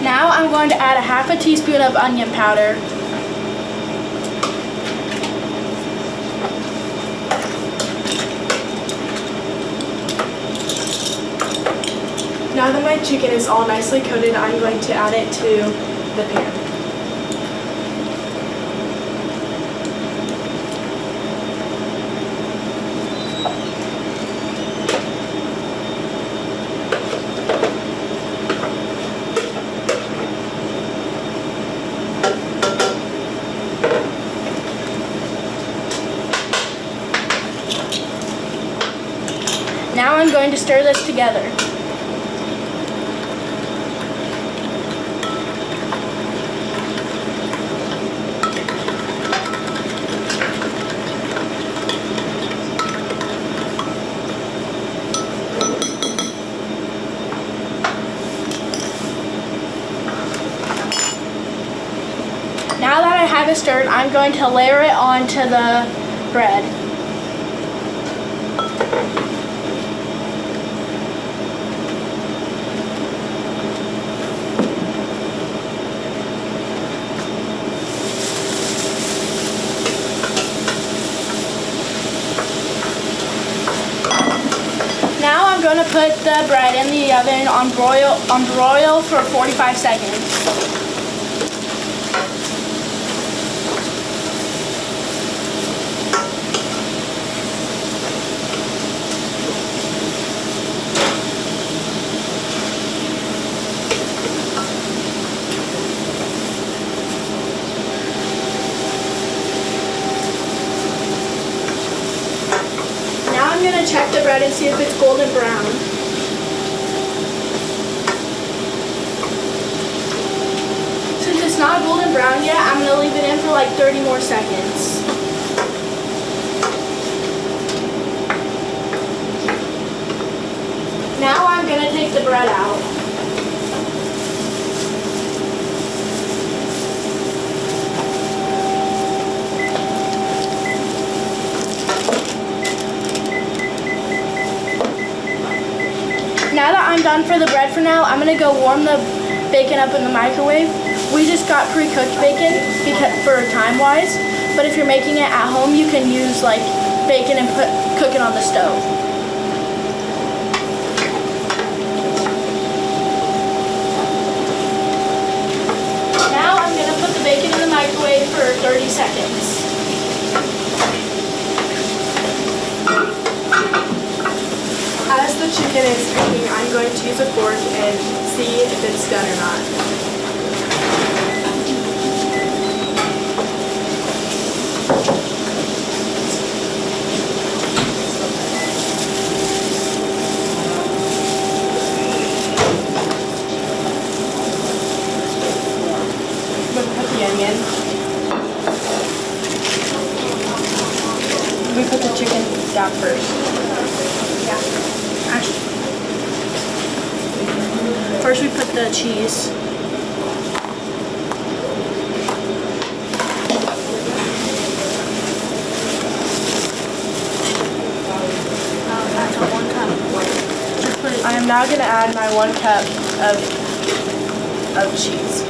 Now I'm going to add 1/2 teaspoon of onion powder. Now that my chicken is all nicely coated, I'm going to add it to the pan. Now I'm going to stir this together. Now that I have it stirred, I'm going to layer it onto the bread. Now I'm going to put the bread in the oven on broil for 45 seconds. I'm going to check the bread and see if it's golden brown. Since it's not golden brown yet, I'm going to leave it in for like 30 more seconds. Now I'm going to take the bread out. Now that I'm done for the bread for now, I'm gonna go warm the bacon up in the microwave. We just got pre-cooked bacon for time-wise, but if you're making it at home, you can use like bacon and cook it on the stove. Now I'm gonna put the bacon in the microwave for 30 seconds. chicken is cooking, I'm going to use a fork and see if it's done or not. Onion. We put the chicken down first. Yeah. Actually, first we put the cheese. That's a 1 cup. I am now going to add my 1 cup of cheese.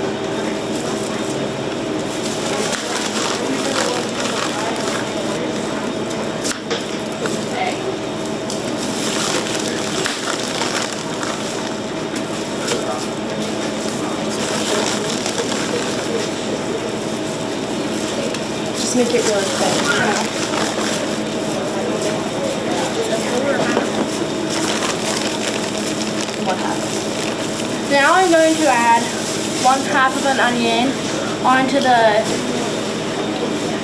Make it really thin. Now I'm going to add 1/2 of an onion onto the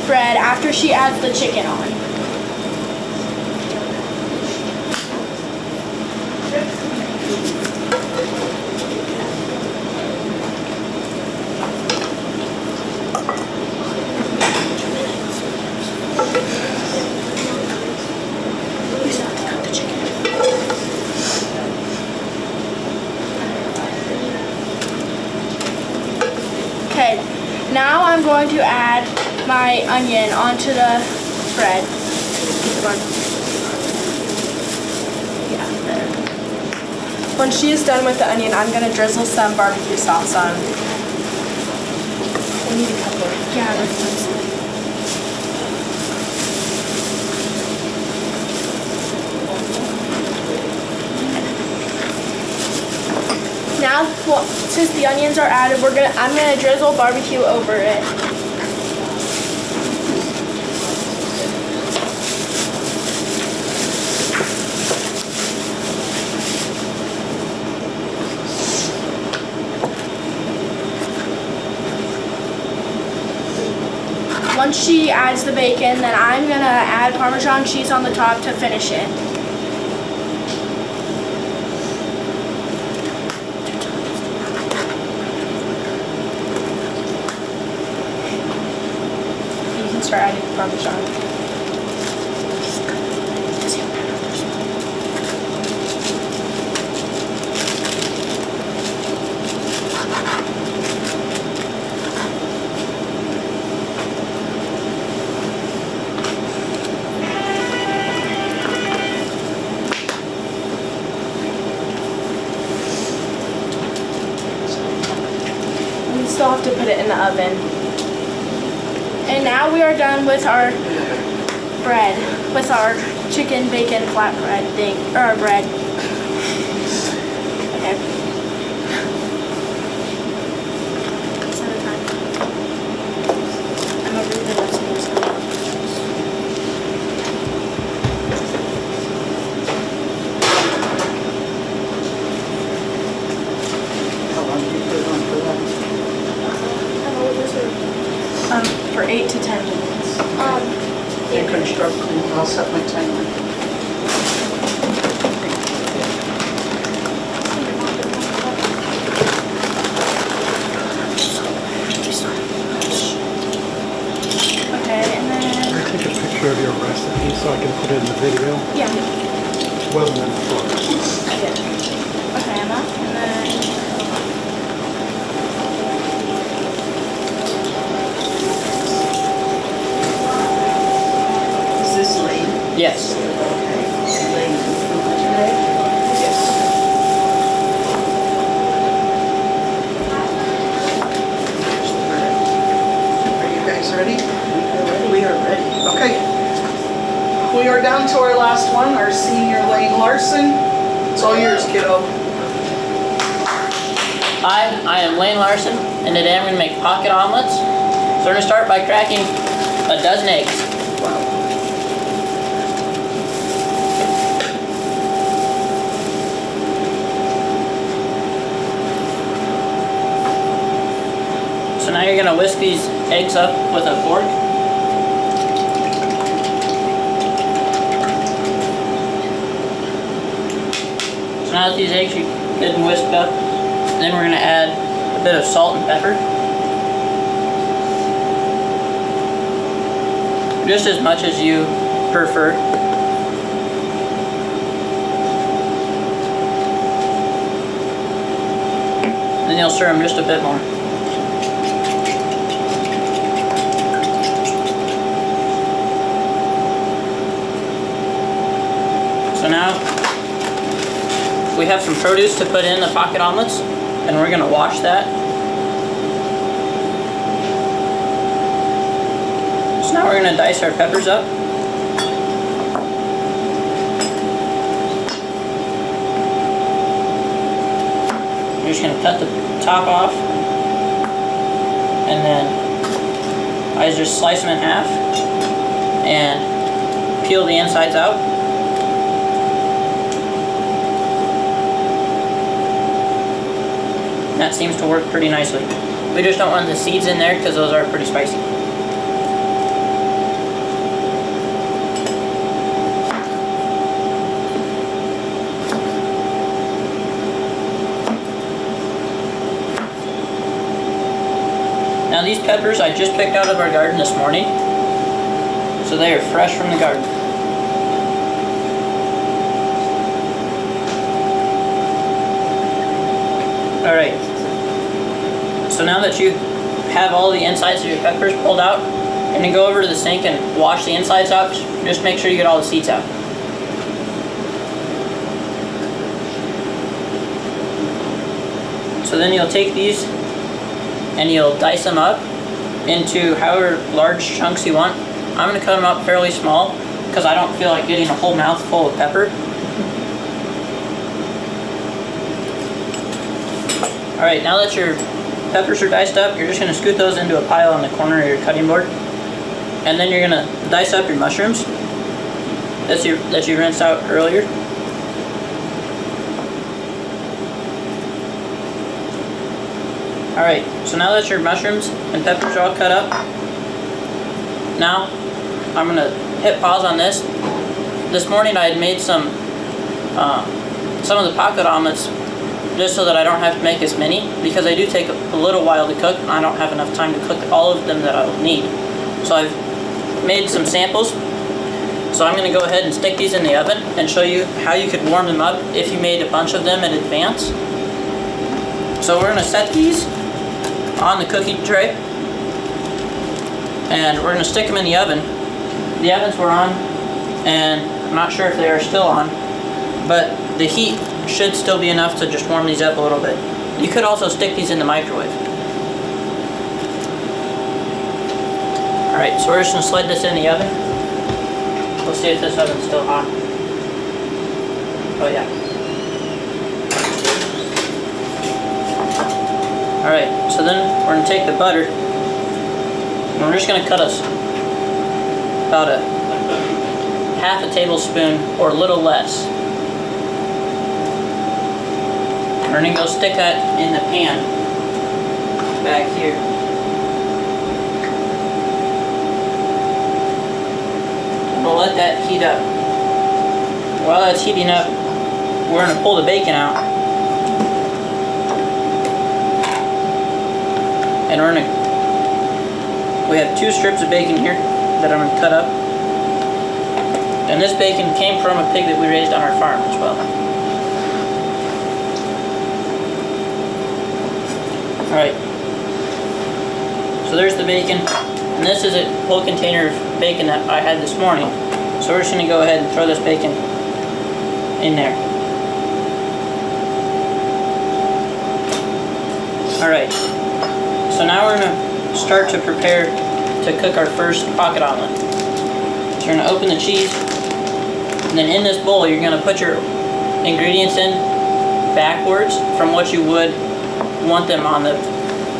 bread after she adds the chicken on. Okay, now I'm going to add my onion onto the bread. Yeah, there. When she is done with the onion, I'm going to drizzle some barbecue sauce on. We need a couple. Yeah, that's nice. Now, well, since the onions are added, I'm gonna drizzle barbecue over it. Once she adds the bacon, then I'm gonna add Parmesan cheese on the top to finish it. Start adding the Parmesan. We still have to put it in the oven. And now we are done with our bread, with our chicken bacon flatbread thing, or our bread. Okay. Is that a time? I'm gonna read the recipes. How long do you put it on for that? For 8 to 10 minutes. You can start cleaning. I'll set my timer. Okay, and then... Can I take a picture of your recipe so I can put it in the video? Yeah. Well done. Yeah. Okay, Emma, and then... Yes. Are you guys ready? We are ready. Okay. We are down to our last one, our senior Lane Larson. It's all yours, kiddo. Hi, I am Lane Larson, and today I'm going to make pocket omelets. So we're going to start by cracking a dozen eggs. you're gonna whisk these eggs up with a fork. So now that these eggs are good and whisked up, then we're gonna add a bit of salt and pepper. Just as much as you prefer. Then you'll stir them just a bit more. So now we have some produce to put in the pocket omelets, and we're gonna wash that. So now we're gonna dice our peppers up. You're just gonna cut the top off, and then I just slice them in half and peel the insides out. That seems to work pretty nicely. We just don't want the seeds in there because those are pretty spicy. Now these peppers I just picked out of our garden this morning, so they are fresh from the garden. Alright, so now that you have all the insides of your peppers pulled out, you're going to go over to the sink and wash the insides out. Just make sure you get all the seeds out. So then you'll take these and you'll dice them up into however large chunks you want. I'm going to cut them up fairly small because I don't feel like getting a whole mouthful of pepper. Alright, now that your peppers are diced up, you're just going to scoot those into a pile on the corner of your cutting board. And then you're going to dice up your mushrooms that you rinsed out earlier. Alright, so now that your mushrooms and peppers are all cut up, now I'm going to hit pause on this. This morning I had made some of the pocket omelets just so that I don't have to make as many, because they do take a little while to cook and I don't have enough time to cook all of them that I'll need. So I've made some samples. So I'm going to go ahead and stick these in the oven and show you how you could warm them up if you made a bunch of them in advance. So we're going to set these on the cookie tray and we're going to stick them in the oven. The ovens were on and I'm not sure if they are still on, but the heat should still be enough to just warm these up a little bit. You could also stick these in the microwave. Alright, so we're just going to slide this in the oven. Let's see if this oven's still hot. Oh yeah. Alright, so then we're going to take the butter and we're just going to cut us about a half a tablespoon or a little less. We're going to go stick that in the pan back here. We'll let that heat up. While that's heating up, we're going to pull the bacon out. And we have 2 strips of bacon here that I'm going to cut up. And this bacon came from a pig that we raised on our farm as well. Alright, so there's the bacon, and this is a whole container of bacon that I had this morning. So we're just going to go ahead and throw this bacon in there. Alright, so now we're going to start to prepare to cook our first pocket omelet. So you're going to open the cheese, and then in this bowl you're going to put your ingredients in backwards from what you would want them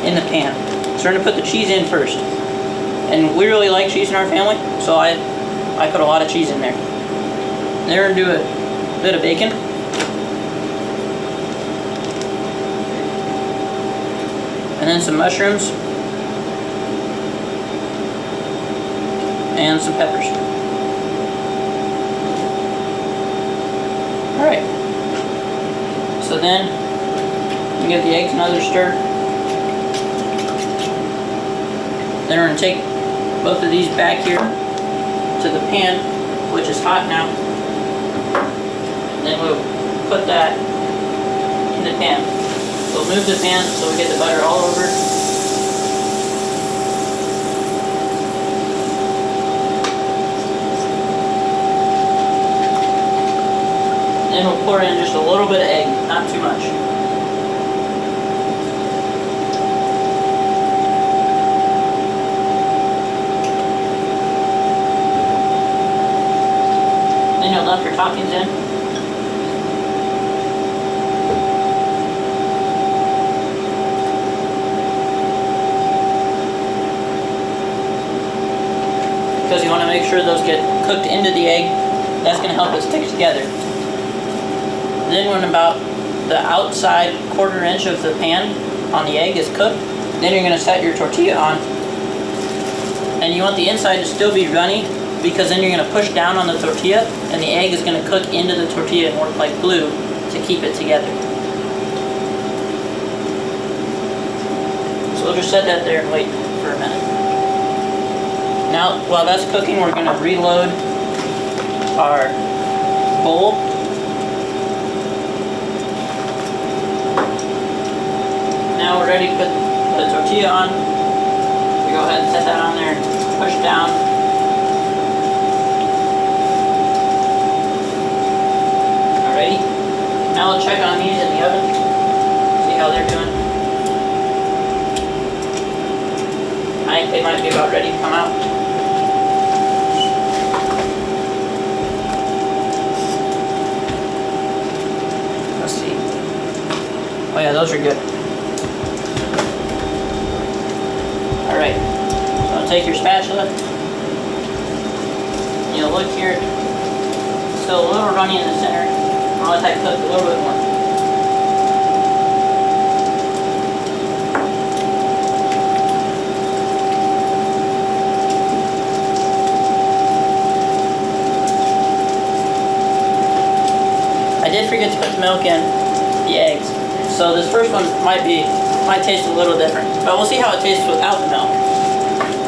in the pan. So we're going to put the cheese in first. And we really like cheese in our family, so I put a lot of cheese in there. And then we're going to do a bit of bacon. And then some mushrooms. and some peppers. Alright. So then, you give the eggs another stir. Then we're going to take both of these back here to the pan, which is hot now. Then we'll put that in the pan. We'll move the pan so we get the butter all over. Then we'll pour in just a little bit of egg, not too much. Then you'll dump your toppings in. Because you want to make sure those get cooked into the egg. That's going to help it stick together. Then when about the outside 1/4 inch of the pan on the egg is cooked, then you're going to set your tortilla on. And you want the inside to still be runny, because then you're going to push down on the tortilla and the egg is going to cook into the tortilla and work like glue to keep it together. So we'll just set that there and wait for a minute. Now, while that's cooking, we're going to reload our bowl. Now we're ready to put the tortilla on. We go ahead and set that on there, push down. Alrighty. Now we'll check on these in the oven, see how they're doing. I think they might be about ready to come out. Let's see. Oh yeah, those are good. Alright, so take your spatula. You'll look here. Still a little runny in the center. I'll let that cook a little bit more. I did forget to put the milk in the eggs. So this first one might taste a little different, but we'll see how it tastes without the milk.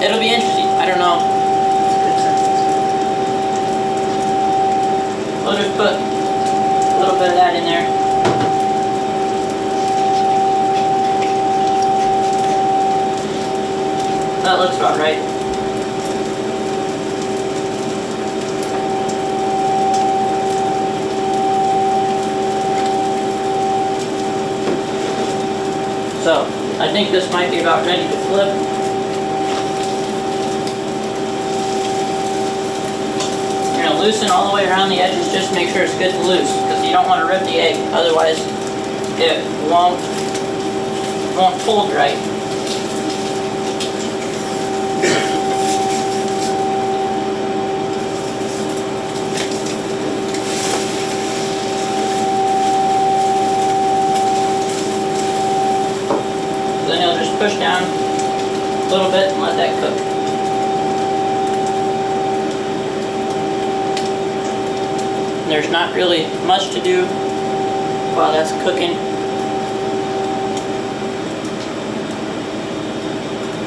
It'll be interesting. I don't know. We'll just put a little bit of that in there. That looks about right. So, I think this might be about ready to flip. You're going to loosen all the way around the edges, just make sure it's good and loose, because you don't want to rip the egg, otherwise it won't fold right. Push down a little bit and let that cook. There's not really much to do while that's cooking.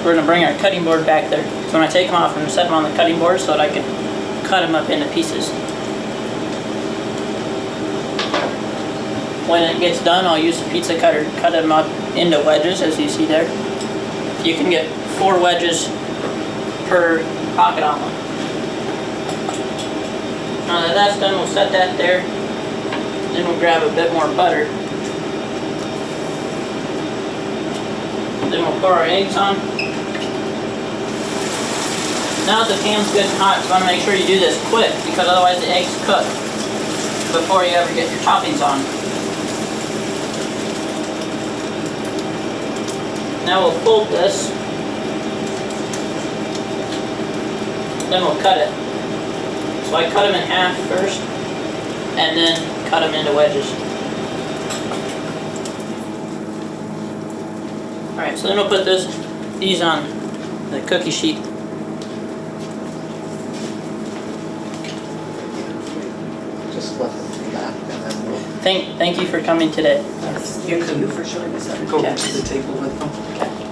We're going to bring our cutting board back there. So when I take them off, I'm going to set them on the cutting board so that I can cut them up into pieces. When it gets done, I'll use the pizza cutter to cut them up into wedges, as you see there. You can get 4 wedges per pocket omelet. Now that that's done, we'll set that there. Then we'll grab a bit more butter. Then we'll pour our eggs on. Now that the pan's good and hot, you want to make sure you do this quick, because otherwise the eggs cook before you ever get your toppings on. Now we'll fold this, then we'll cut it. So I cut them in half first, and then cut them into wedges. Alright, so then we'll put these on the cookie sheet. just let them do that, and then we'll. Thank you for coming today. You can go to the table with them. Okay.